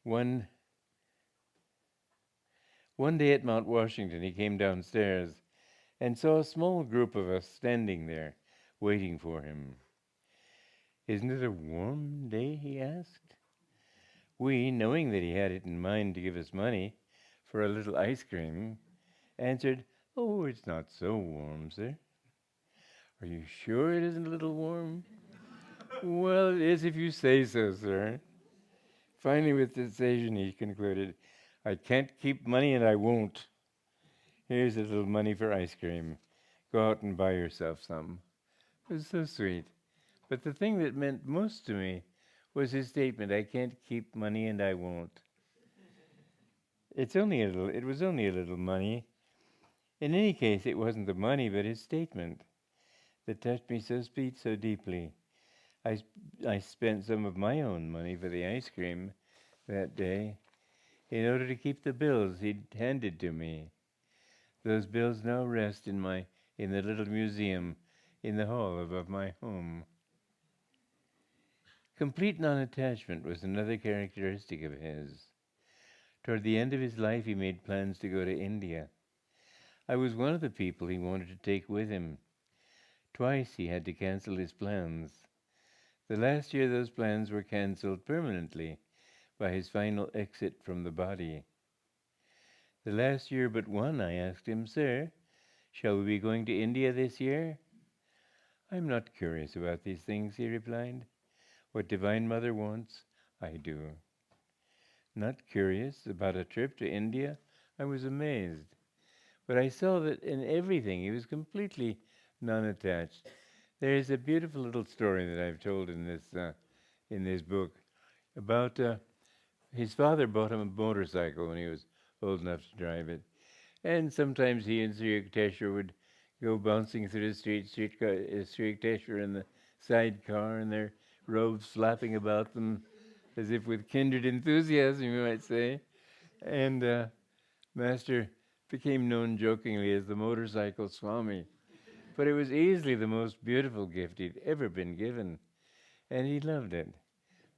One day at Mount Washington, he came downstairs and saw a small group of us standing there, waiting for him. "Isn't it a warm day?" he asked. We, knowing that he had it in mind to give us money for a little ice cream, answered, "Oh, it's not so warm, sir." "Are you sure it isn't a little warm?" "Well, it is if you say so, sir." Finally, with decision, he concluded, "I can't keep money and I won't. Here's a little money for ice cream. Go out and buy yourself some." It was so sweet. But the thing that meant most to me was his statement, "I can't keep money and I won't." It was only a little money. In any case, it wasn't the money, but his statement that touched me so deeply. I spent some of my own money for the ice cream that day in order to keep the bills he'd handed to me. Those bills now rest in the little museum in the hall above my home. Complete non-attachment was another characteristic of his. Toward the end of his life, he made plans to go to India. I was one of the people he wanted to take with him. Twice he had to cancel his plans. The last year, those plans were cancelled permanently by his final exit from the body. The last year but one, I asked him, "Sir, shall we be going to India this year?" "I'm not curious about these things," he replied. "What Divine Mother wants, I do." Not curious about a trip to India? I was amazed. But I saw that in everything he was completely non-attached. There is a beautiful little story that I've told in this book about his father bought him a motorcycle when he was old enough to drive it. And sometimes he and Sri Yukteswar would go bouncing through the street, Sri Yukteswar in the sidecar, and their robes flapping about them as if with kindred enthusiasm, you might say. And Master became known jokingly as the motorcycle Swami. But it was easily the most beautiful gift he'd ever been given, and he loved it.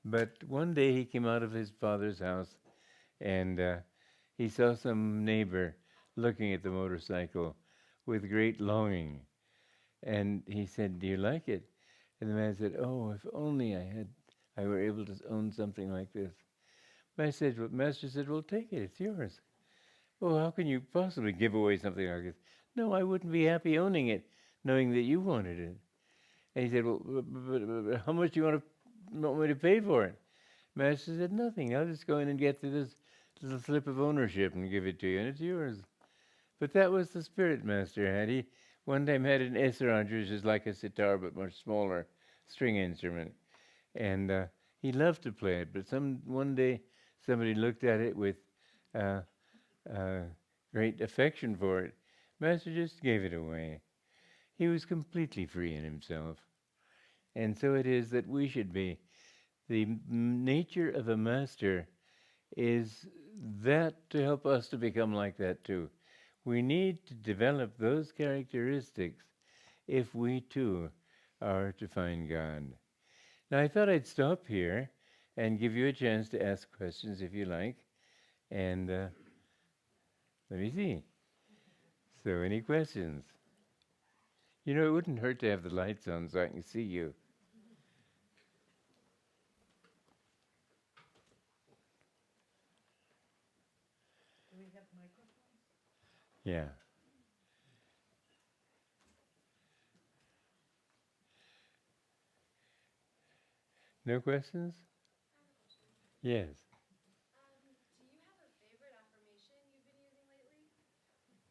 But one day he came out of his father's house, and he saw some neighbor looking at the motorcycle with great longing. And he said, "Do you like it?" And the man said, "Oh, if only I were able to own something like this." Master said, "Well, take it, it's yours." "Well, how can you possibly give away something like this?" "No, I wouldn't be happy owning it, knowing that you wanted it." And he said, "Well, but how much do you want me to pay for it?" Master said, "Nothing. I'll just go in and get this little slip of ownership and give it to you, and it's yours." But that was the spirit Master had. He one time had an Esraj, which is like a sitar but much smaller string instrument, and he loved to play it. But one day somebody looked at it with uh, great affection for it. Master just gave it away. He was completely free in himself. And so it is that we should be. The nature of a master is that to help us to become like that too. We need to develop those characteristics if we too are to find God. Now I thought I'd stop here and give you a chance to ask questions if you like. And let me see. So any questions? You know, it wouldn't hurt to have the lights on so I can see you. Do we have microphones? Yeah. No questions? Yes.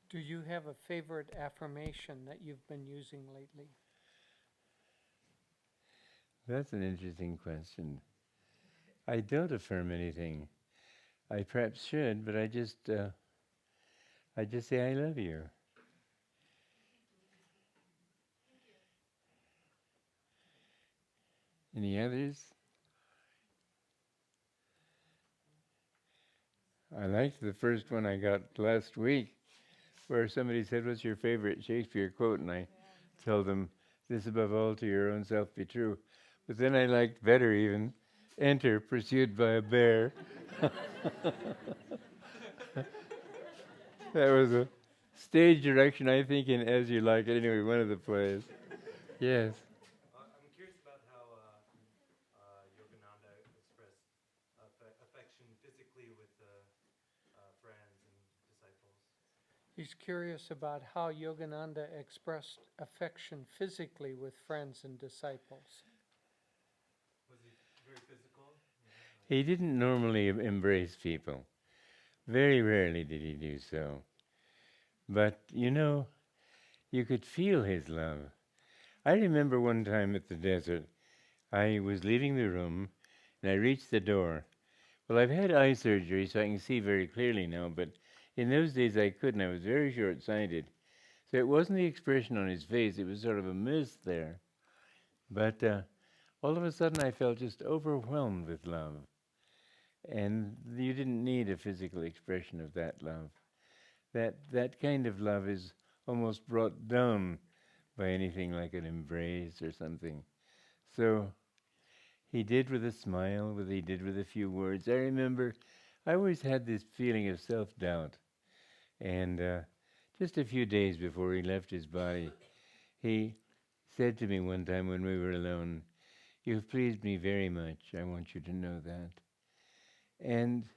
Do you have a favorite affirmation that you've been using lately? That's an interesting question. I don't affirm anything. I perhaps should, but I just say I love you. Any others? I liked the first one I got last week, where somebody said, "What's your favorite Shakespeare quote?" And I told them, "This above all to your own self be true." But then I liked better even, "Enter, pursued by a bear." That was a stage direction, I think, in As You Like It, anyway, one of the plays. Yes. I'm curious about how Yogananda expressed affection physically with friends and disciples. He's curious about how Yogananda expressed affection physically with friends and disciples. Was he very physical? He didn't normally embrace people. Very rarely did he do so. But, you know, you could feel his love. I remember one time at the desert, I was leaving the room, and I reached the door. Well, I've had eye surgery, so I can see very clearly now, but in those days I couldn't. I was very short-sighted. So it wasn't the expression on his face, it was sort of a mist there. But all of a sudden I felt just overwhelmed with love. And you didn't need a physical expression of that love. That kind of love is almost brought down by anything like an embrace or something. So he did with a smile, he did with a few words. I remember I always had this feeling of self-doubt. And just a few days before he left his body, he said to me one time when we were alone, "You've pleased me very much. I want you to know that." And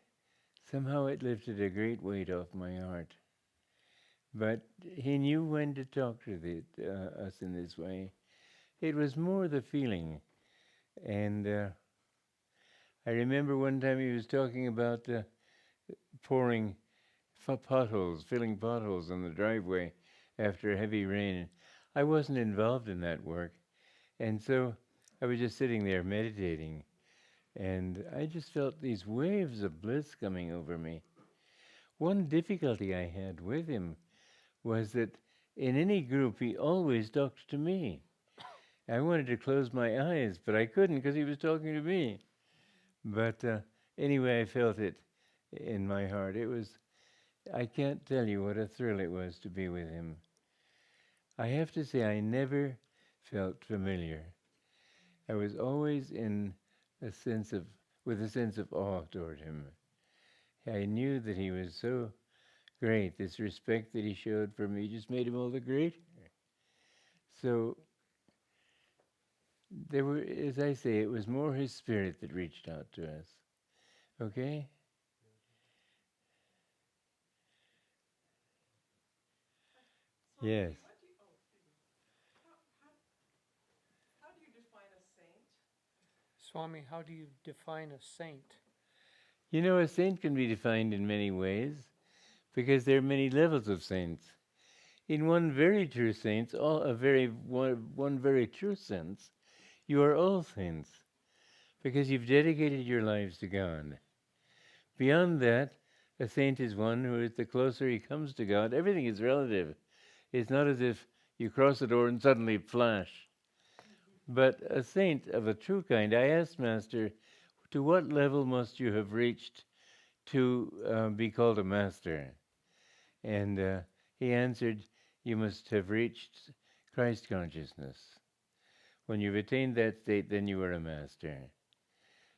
somehow it lifted a great weight off my heart. But he knew when to talk to us in this way. It was more the feeling. And I remember one time he was talking about pouring filling potholes on the driveway after heavy rain. I wasn't involved in that work. And so I was just sitting there meditating. And I just felt these waves of bliss coming over me. One difficulty I had with him was that in any group he always talked to me. I wanted to close my eyes, but I couldn't because he was talking to me. But anyway, I felt it in my heart. I can't tell you what a thrill it was to be with him. I have to say I never felt familiar. I was always with a sense of awe toward him. I knew that he was so great. This respect that he showed for me just made him all the greater. So there were, as I say, it was more his spirit that reached out to us. Okay? Yes. How do you define a saint? Swami, how do you define a saint? You know, a saint can be defined in many ways because there are many levels of saints. In one very true sense, one very true sense, you are all saints because you've dedicated your lives to God. Beyond that, a saint is one who is the closer he comes to God. Everything is relative. It's not as if you cross the door and suddenly flash. But a saint of a true kind, I asked Master, to what level must you have reached to be called a master? And he answered, you must have reached Christ consciousness. When you've attained that state, then you are a master.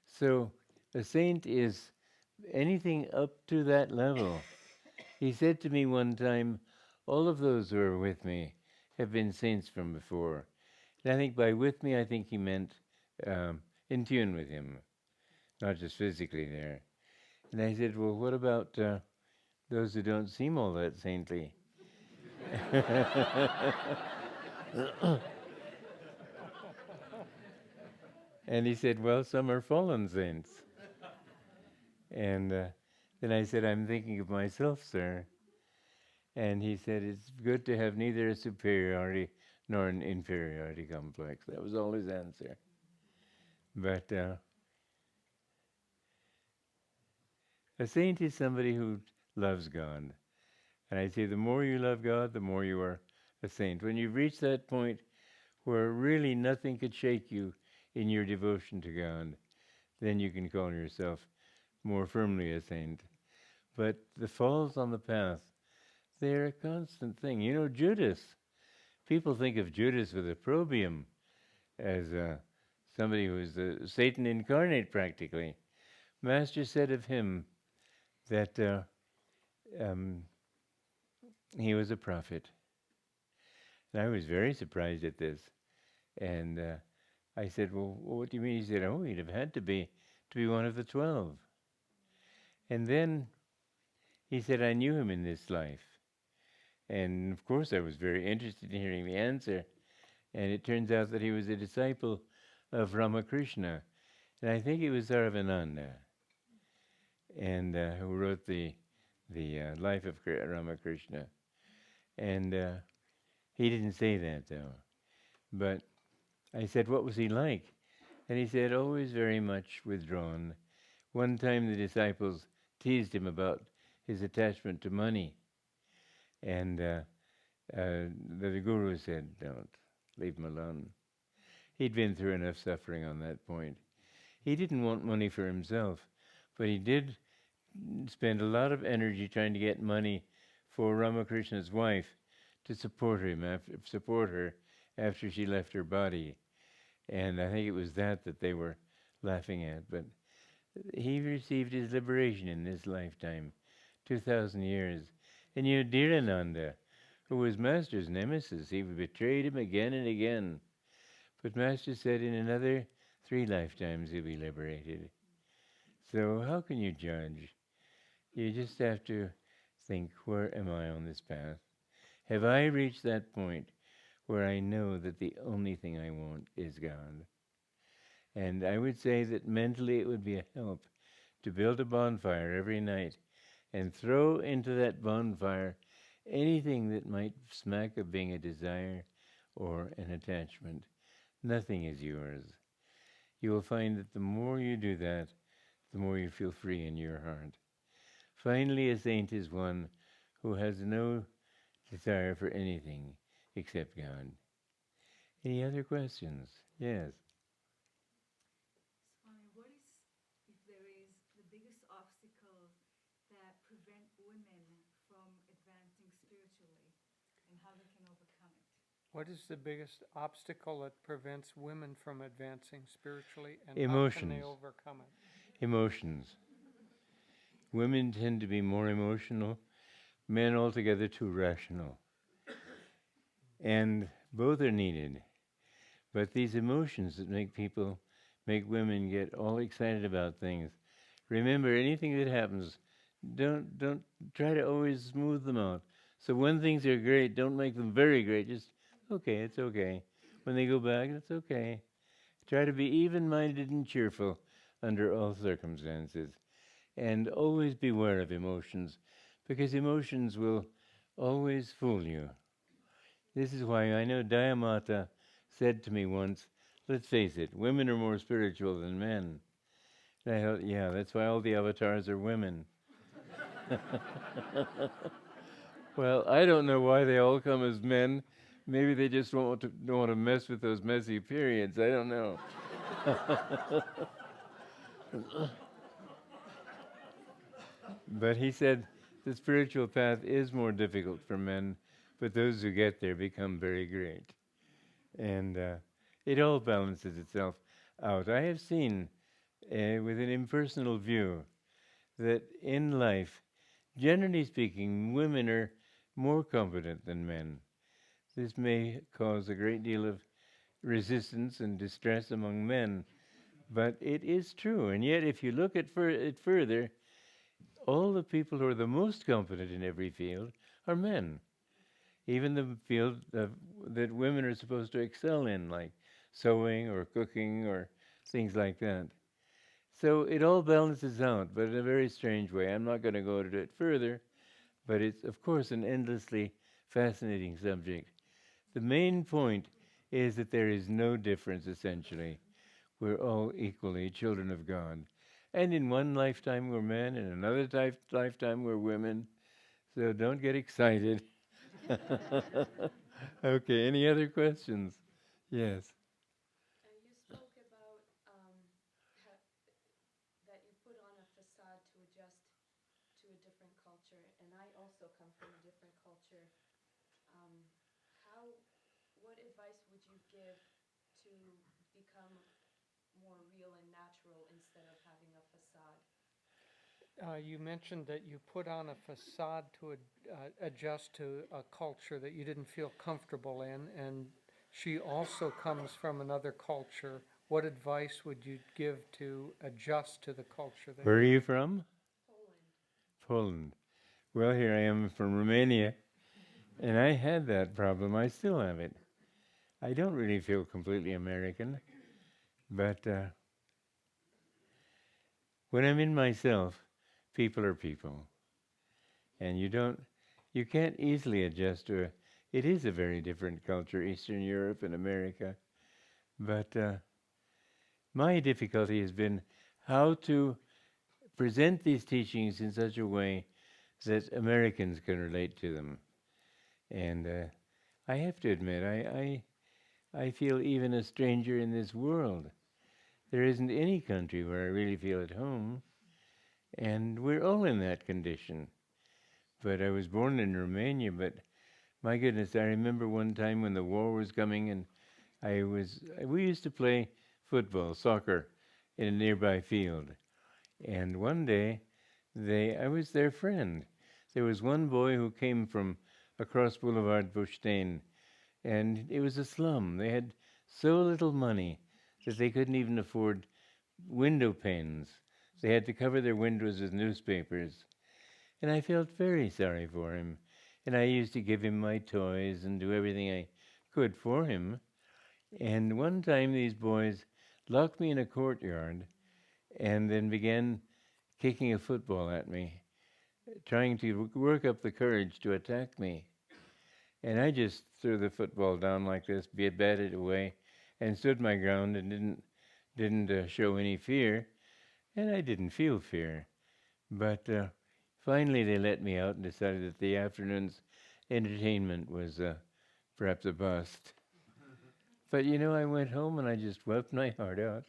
So a saint is anything up to that level. He said to me one time, all of those who are with me have been saints from before. And I think by with me, I think he meant in tune with him, not just physically there. And I said, well, what about those who don't seem all that saintly? And he said, well, some are fallen saints. And then I said, I'm thinking of myself, sir. And he said, it's good to have neither a superiority nor an inferiority complex. That was all his answer. But a saint is somebody who loves God. And I say the more you love God, the more you are a saint. When you've reached that point where really nothing could shake you in your devotion to God, then you can call yourself more firmly a saint. But the falls on the path, they're a constant thing. You know, Judas, people think of Judas with opprobrium as somebody who is Satan incarnate practically. Master said of him that he was a prophet. And I was very surprised at this. And I said, well, what do you mean? He said, oh, he'd have had to be one of the 12. And then he said, I knew him in this life. And of course I was very interested in hearing the answer. And it turns out that he was a disciple of Ramakrishna. And I think it was Ananda, and who wrote the life of Ramakrishna. And he didn't say that, though. But I said, what was he like? And he said, always very much withdrawn. One time the disciples teased him about his attachment to money. And the guru said, don't, leave him alone. He'd been through enough suffering on that point. He didn't want money for himself, but he did spend a lot of energy trying to get money for Ramakrishna's wife to support her after she left her body. And I think it was that they were laughing at. But he received his liberation in this lifetime, 2,000 years. And you know, dear Ananda, who was Master's nemesis, he betrayed him again and again. But Master said in another 3 lifetimes he'll be liberated. So how can you judge? You just have to think, where am I on this path? Have I reached that point where I know that the only thing I want is God? And I would say that mentally it would be a help to build a bonfire every night and throw into that bonfire anything that might smack of being a desire or an attachment. Nothing is yours. You will find that the more you do that, the more you feel free in your heart. Finally, a saint is one who has no desire for anything except God. Any other questions? Yes. Swami, what is, if there is, the biggest obstacle that prevent women from advancing spiritually, and how they can overcome it? What is the biggest obstacle that prevents women from advancing spiritually, and how can they Emotions. overcome it? Emotions. Women tend to be more emotional, men altogether too rational. And both are needed. But these emotions that make women get all excited about things. Remember, anything that happens, don't try to always smooth them out. So when things are great, don't make them very great. Just, okay, it's okay. When they go back, it's okay. Try to be even-minded and cheerful under all circumstances. And always beware of emotions, because emotions will always fool you. This is why I know Dayamata said to me once, let's face it, women are more spiritual than men. And I thought, yeah, that's why all the avatars are women. Well, I don't know why they all come as men. Maybe they just don't want to mess with those messy periods. I don't know. But he said the spiritual path is more difficult for men, but those who get there become very great. And it all balances itself out. I have seen, with an impersonal view, that in life, generally speaking, women are more competent than men. This may cause a great deal of resistance and distress among men, but it is true. And yet, if you look at it further, all the people who are the most competent in every field are men. Even the field that women are supposed to excel in, like sewing or cooking or things like that. So it all balances out, but in a very strange way. I'm not going to go into it further, but it's, of course, an endlessly fascinating subject. The main point is that there is no difference, essentially. We're all equally children of God. And in one lifetime we're men, in another lifetime we're women. So don't get excited. Okay, any other questions? Yes. You spoke about that you put on a facade to adjust to a different culture, and I also come from a different culture. What advice would you give to become more real and natural instead of having a facade? You mentioned that you put on a facade to adjust to a culture that you didn't feel comfortable in, and she also comes from another culture. What advice would you give to adjust to the culture? Where are you from? Poland. Poland. Well, here I am from Romania, and I had that problem. I still have it. I don't really feel completely American, but when I'm in myself, people are people. And you can't easily adjust to it is a very different culture, Eastern Europe and America. But my difficulty has been how to present these teachings in such a way that Americans can relate to them. And I have to admit, I feel even a stranger in this world. There isn't any country where I really feel at home. And we're all in that condition. But I was born in Romania, but my goodness, I remember one time when the war was coming and we used to play football, soccer, in a nearby field. And one day, I was their friend. There was one boy who came from across Boulevard Bushtain, and it was a slum. They had so little money that they couldn't even afford window panes. They had to cover their windows with newspapers. And I felt very sorry for him. And I used to give him my toys and do everything I could for him. And one time these boys locked me in a courtyard and then began kicking a football at me, trying to work up the courage to attack me. And I just threw the football down like this, batted it away, and stood my ground and didn't show any fear. And I didn't feel fear. But finally they let me out and decided that the afternoon's entertainment was perhaps a bust. But I went home and I just wept my heart out.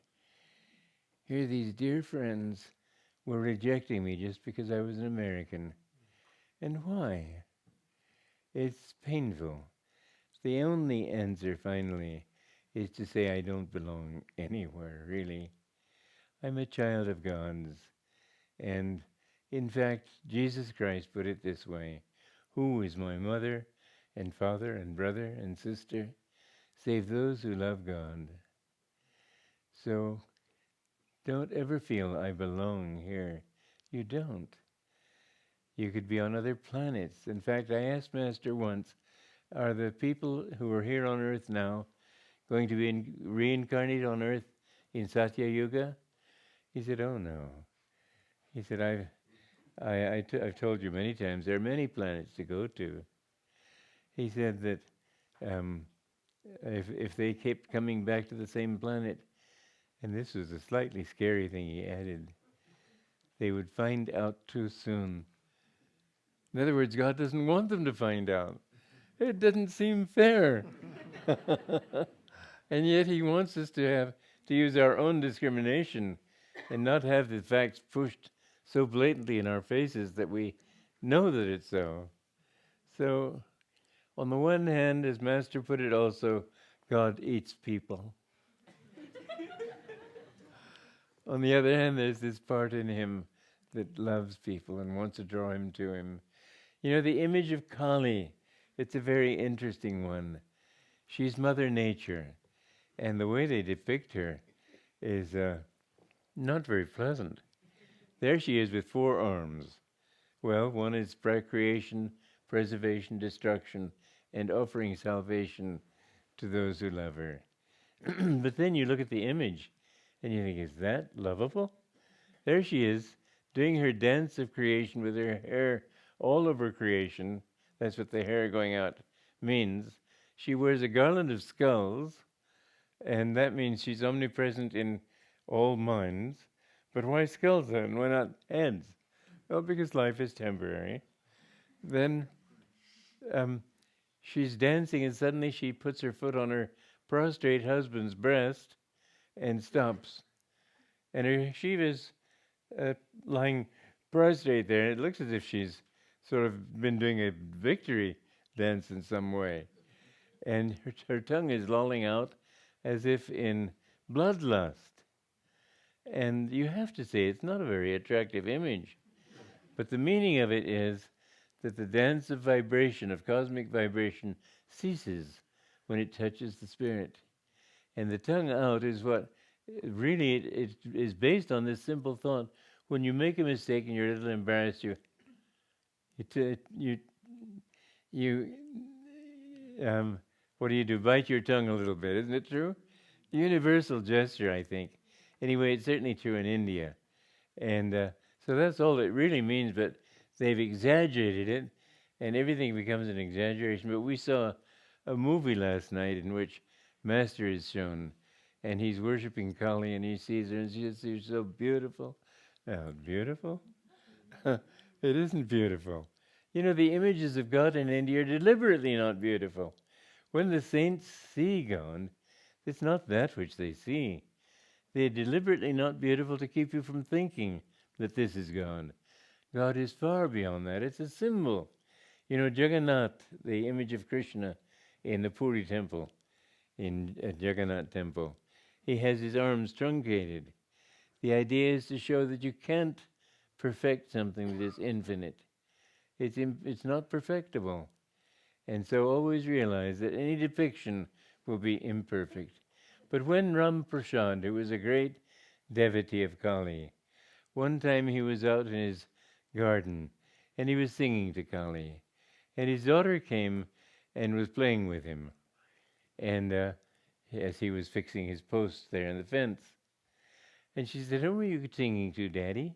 Here these dear friends were rejecting me just because I was an American. And why? It's painful. The only answer, finally, is to say I don't belong anywhere, really. I'm a child of God's. And, in fact, Jesus Christ put it this way: who is my mother and father and brother and sister, save those who love God? So, don't ever feel I belong here. You don't. You could be on other planets. In fact, I asked Master once, are the people who are here on Earth now going to be reincarnated on Earth in Satya Yuga? He said, oh no. He said, I've told you many times, there are many planets to go to. He said that if they kept coming back to the same planet, and this was a slightly scary thing he added, they would find out too soon. In other words, God doesn't want them to find out. It doesn't seem fair. And yet he wants us to use our own discrimination and not have the facts pushed so blatantly in our faces that we know that it's so. So, on the one hand, as Master put it also, God eats people. On the other hand, there's this part in him that loves people and wants to draw him to him. The image of Kali, it's a very interesting one. She's Mother Nature, and the way they depict her is not very pleasant. There she is with 4 arms. Well, one is creation, preservation, destruction, and offering salvation to those who love her. But then you look at the image, and you think, is that lovable? There she is, doing her dance of creation with her hair all over creation. That's what the hair going out means. She wears a garland of skulls, and that means she's omnipresent in all minds. But why skulls then? Why not heads? Well, because life is temporary. Then she's dancing, and suddenly she puts her foot on her prostrate husband's breast and stops. And her Shiva's lying prostrate there. It looks as if she's sort of been doing a victory dance in some way. And her tongue is lolling out as if in bloodlust. And you have to say it's not a very attractive image. But the meaning of it is that the dance of vibration, of cosmic vibration, ceases when it touches the spirit. And the tongue out is what really it is based on this simple thought. When you make a mistake and you're a little embarrassed, what do? Bite your tongue a little bit, isn't it true? Universal gesture, I think. Anyway, it's certainly true in India. And so that's all it really means, but they've exaggerated it, and everything becomes an exaggeration. But we saw a movie last night in which Master is shown, and he's worshiping Kali, and he sees her, and she's so beautiful. Beautiful? It isn't beautiful. The images of God in India are deliberately not beautiful. When the saints see God, it's not that which they see. They're deliberately not beautiful to keep you from thinking that this is God. God is far beyond that. It's a symbol. Jagannath, the image of Krishna in the Puri temple, in Jagannath temple, he has his arms truncated. The idea is to show that you can't perfect something that is infinite. It's not perfectible. And so always realize that any depiction will be imperfect. But when Ram Prasad, who was a great devotee of Kali, one time he was out in his garden and he was singing to Kali. And his daughter came and was playing with him. And as he was fixing his posts there in the fence. And she said, "Who are you singing to, Daddy?"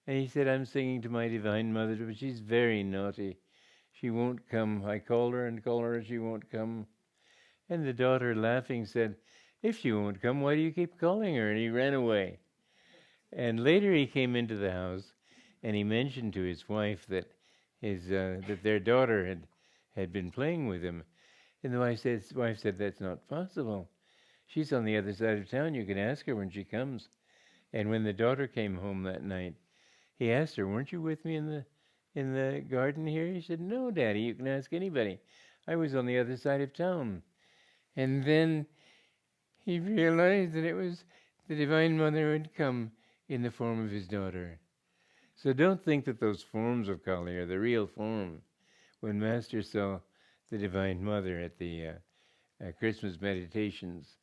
And he said, "I'm singing to my Divine Mother, but she's very naughty. She won't come. I call her and call her, she won't come." And the daughter, laughing, said, "If she won't come, why do you keep calling her?" And he ran away. And later he came into the house, and he mentioned to his wife that that their daughter had been playing with him. And the wife said, "That's not possible. She's on the other side of town. You can ask her when she comes." And when the daughter came home that night, he asked her, "Weren't you with me in the garden here?" He said, "No, Daddy, you can ask anybody. I was on the other side of town." And then he realized that it was the Divine Mother who had come in the form of his daughter. So don't think that those forms of Kali are the real form. When Master saw the Divine Mother at the Christmas meditations,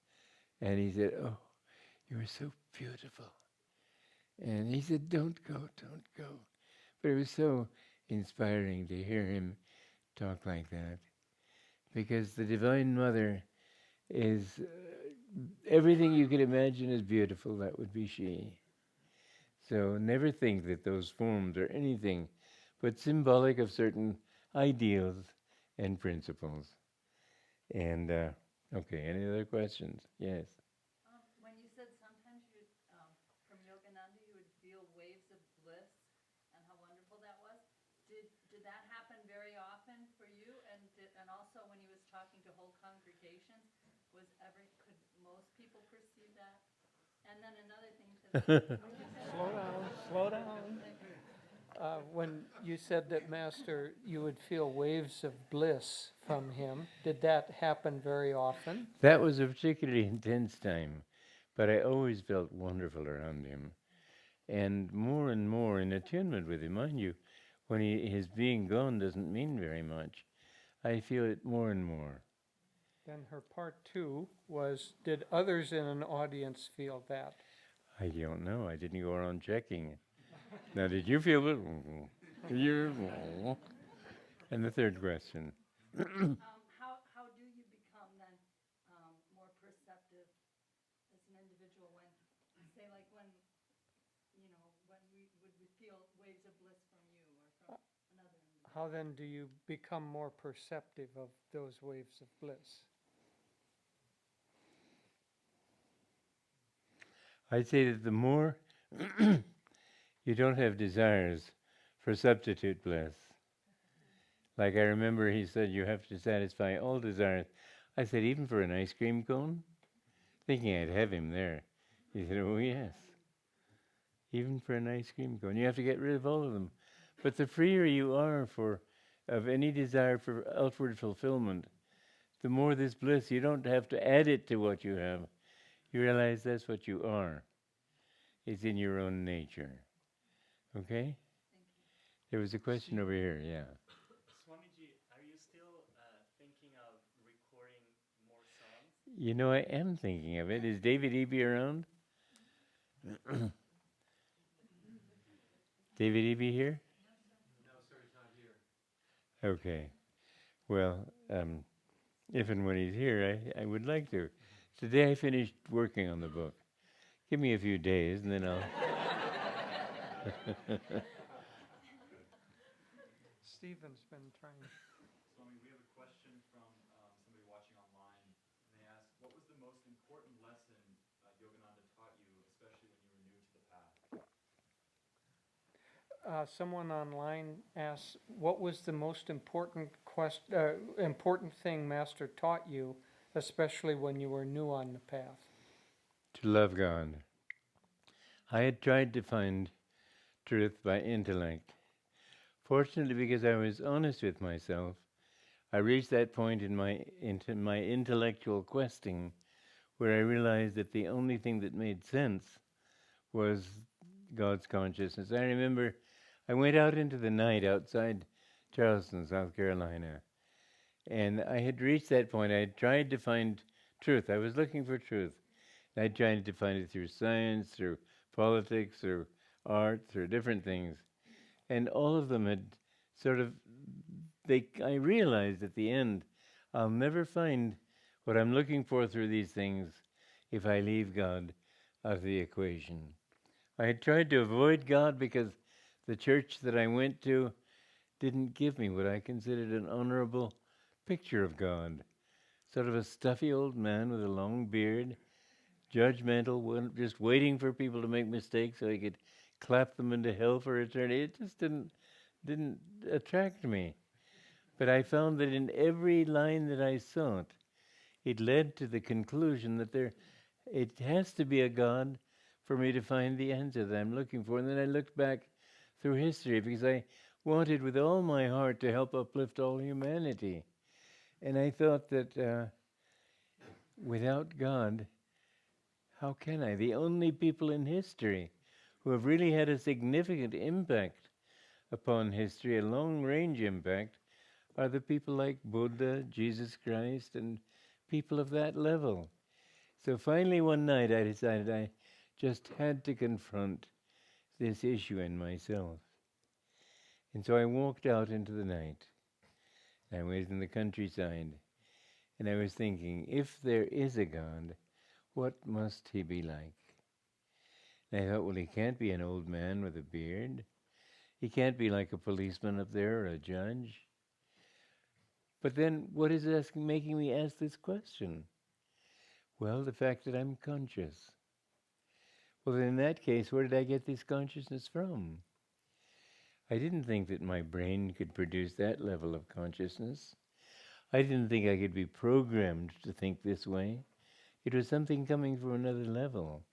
and he said, "Oh, you are so beautiful." And he said, "Don't go, don't go." But it was so inspiring to hear him talk like that. Because the Divine Mother is everything you could imagine as beautiful, that would be she. So never think that those forms are anything but symbolic of certain ideals and principles. And, okay, any other questions? Yes. When you said sometimes you, from Yogananda, you would feel waves of bliss and how wonderful that was, did that happen very often for you? And also when he was talking to whole congregations, could most people perceive that? And then another thing Slow down. When you said that, Master, you would feel waves of bliss from him, did that happen very often? That was a particularly intense time, but I always felt wonderful around him. And more in attunement with him. Mind you, when his being gone doesn't mean very much. I feel it more and more. Then her part two was, did others in an audience feel that? I don't know. I didn't go around checking. Now, did you feel it? And the third question. how do you become then more perceptive as an individual when, say like when we feel waves of bliss from you or from another individual? How then do you become more perceptive of those waves of bliss? I'd say that the more you don't have desires for substitute bliss. Like I remember he said, you have to satisfy all desires. I said, even for an ice cream cone? Thinking I'd have him there. He said, oh yes. Even for an ice cream cone. You have to get rid of all of them. But the freer you are of any desire for outward fulfillment, the more this bliss, you don't have to add it to what you have. You realize that's what you are. It's in your own nature. Okay? There was a question over here, yeah. Swamiji, are you still thinking of recording more songs? You know, I am thinking of it. Is David Eby around? David Eby here? No, sir, he's not here. Okay. Well, if and when he's here, I would like to. Today I finished working on the book. Give me a few days and then I'll... Stephen's been trying. Swami, we have a question from somebody watching online, and they ask, what was the most important lesson Yogananda taught you, especially when you were new to the path? Someone online asks, what was the most important thing Master taught you, especially when you were new on the path? To love God. I had tried to find truth by intellect. Fortunately, because I was honest with myself, I reached that point in my intellectual questing where I realized that the only thing that made sense was God's consciousness. I remember I went out into the night outside Charleston, South Carolina, and I had reached that point. I had tried to find truth. I was looking for truth. I tried to find it through science, through politics, through art, through different things. And all of them had sort of, I realized at the end, I'll never find what I'm looking for through these things if I leave God out of the equation. I had tried to avoid God because the church that I went to didn't give me what I considered an honorable picture of God. Sort of a stuffy old man with a long beard, judgmental, just waiting for people to make mistakes so he could clap them into hell for eternity. It just didn't attract me. But I found that in every line that I sought, it led to the conclusion that it has to be a God for me to find the answer that I'm looking for. And then I looked back through history because I wanted with all my heart to help uplift all humanity. And I thought that without God, how can I? The only people in history who have really had a significant impact upon history, a long-range impact, are the people like Buddha, Jesus Christ, and people of that level. So finally one night I decided I just had to confront this issue in myself. And so I walked out into the night. I was in the countryside, and I was thinking, if there is a God, what must he be like? And I thought, well, he can't be an old man with a beard. He can't be like a policeman up there or a judge. But then what is making me ask this question? Well, the fact that I'm conscious. Well, in that case, where did I get this consciousness from? I didn't think that my brain could produce that level of consciousness. I didn't think I could be programmed to think this way. It was something coming from another level.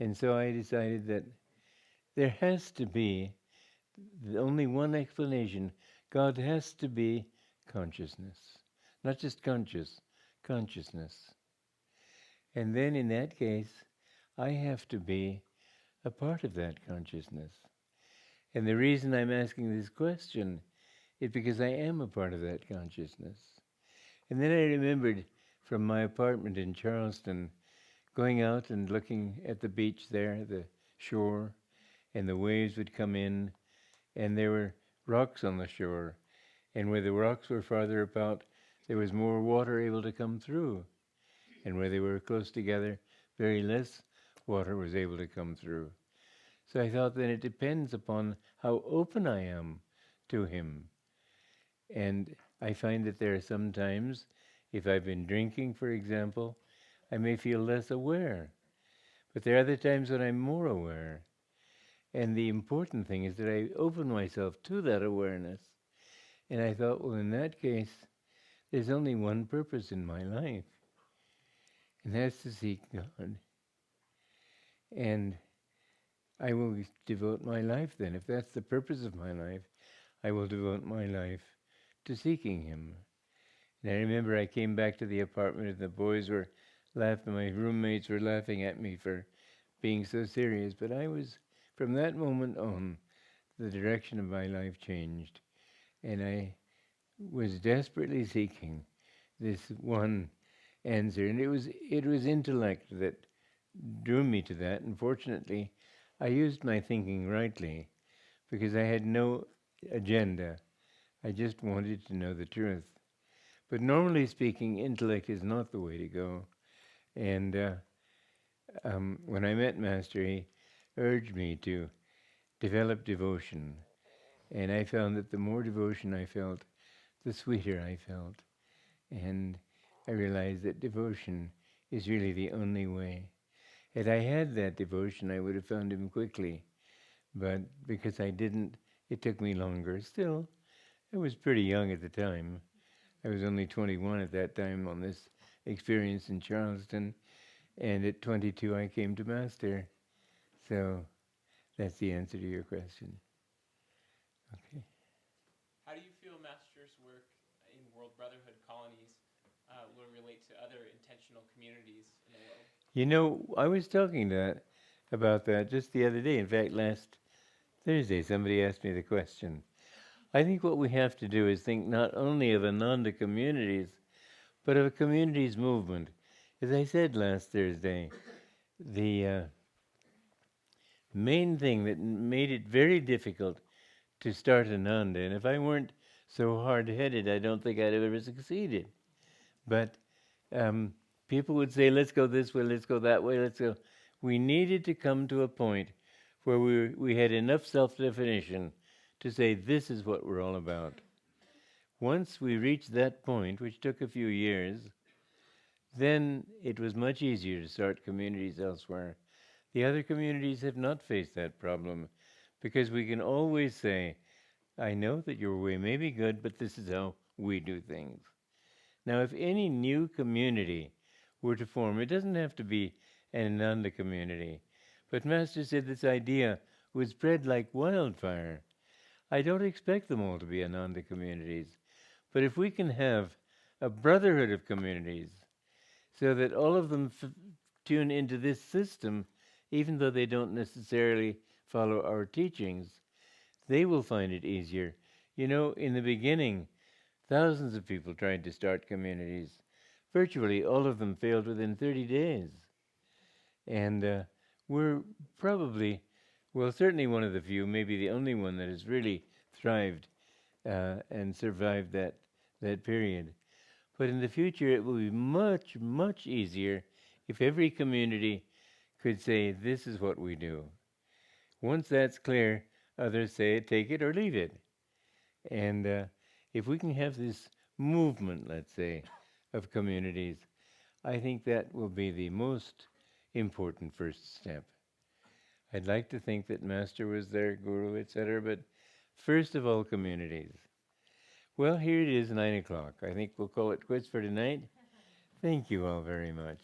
And so I decided that there has to be only one explanation. God has to be consciousness. Not just consciousness. And then in that case, I have to be a part of that consciousness. And the reason I'm asking this question is because I am a part of that consciousness. And then I remembered from my apartment in Charleston, going out and looking at the beach there, the shore, and the waves would come in, and there were rocks on the shore. And where the rocks were farther apart, there was more water able to come through. And where they were close together, very less water was able to come through. So I thought then it depends upon how open I am to him. And I find that there are some times, if I've been drinking, for example, I may feel less aware. But there are other times when I'm more aware. And the important thing is that I open myself to that awareness. And I thought, well, in that case, there's only one purpose in my life, and that's to seek God. And I will devote my life then. If that's the purpose of my life, I will devote my life to seeking him. And I remember I came back to the apartment and the boys were laughing, my roommates were laughing at me for being so serious. But I was, from that moment on, the direction of my life changed. And I was desperately seeking this one answer. And it was intellect that drew me to that. And fortunately, I used my thinking rightly because I had no agenda. I just wanted to know the truth. But normally speaking, intellect is not the way to go. And when I met Master, he urged me to develop devotion. And I found that the more devotion I felt, the sweeter I felt. And I realized that devotion is really the only way. Had I had that devotion, I would have found him quickly. But because I didn't, it took me longer. Still, I was pretty young at the time. I was only 21 at that time on this experience in Charleston. And at 22, I came to Master. So that's the answer to your question. Okay. How do you feel Master's work in World Brotherhood colonies will relate to other intentional communities in the world? You know, I was talking to about that just the other day. In fact, last Thursday, somebody asked me the question. I think what we have to do is think not only of Ananda communities, but of a communities movement. As I said last Thursday, the main thing that made it very difficult to start Ananda, and if I weren't so hard-headed, I don't think I'd have ever succeeded. But people would say, let's go this way, let's go that way, let's go. We needed to come to a point where we had enough self-definition to say, this is what we're all about. Once we reached that point, which took a few years, then it was much easier to start communities elsewhere. The other communities have not faced that problem because we can always say, I know that your way may be good, but this is how we do things. Now, if any new community were to form, it doesn't have to be an Ananda community, but Master said this idea would spread like wildfire. I don't expect them all to be Ananda communities, but if we can have a brotherhood of communities so that all of them tune into this system, even though they don't necessarily follow our teachings, they will find it easier. You know, in the beginning, thousands of people tried to start communities. Virtually all of them failed within 30 days. And we're probably, well, certainly one of the few, maybe the only one that has really thrived and survived that period. But in the future, it will be much, much easier if every community could say, this is what we do. Once that's clear, others say, take it or leave it. And if we can have this movement, let's say, of communities, I think that will be the most important first step. I'd like to think that Master was their guru, etc., but first of all, communities. Well, here it is, 9 o'clock. I think we'll call it quits for tonight. Thank you all very much.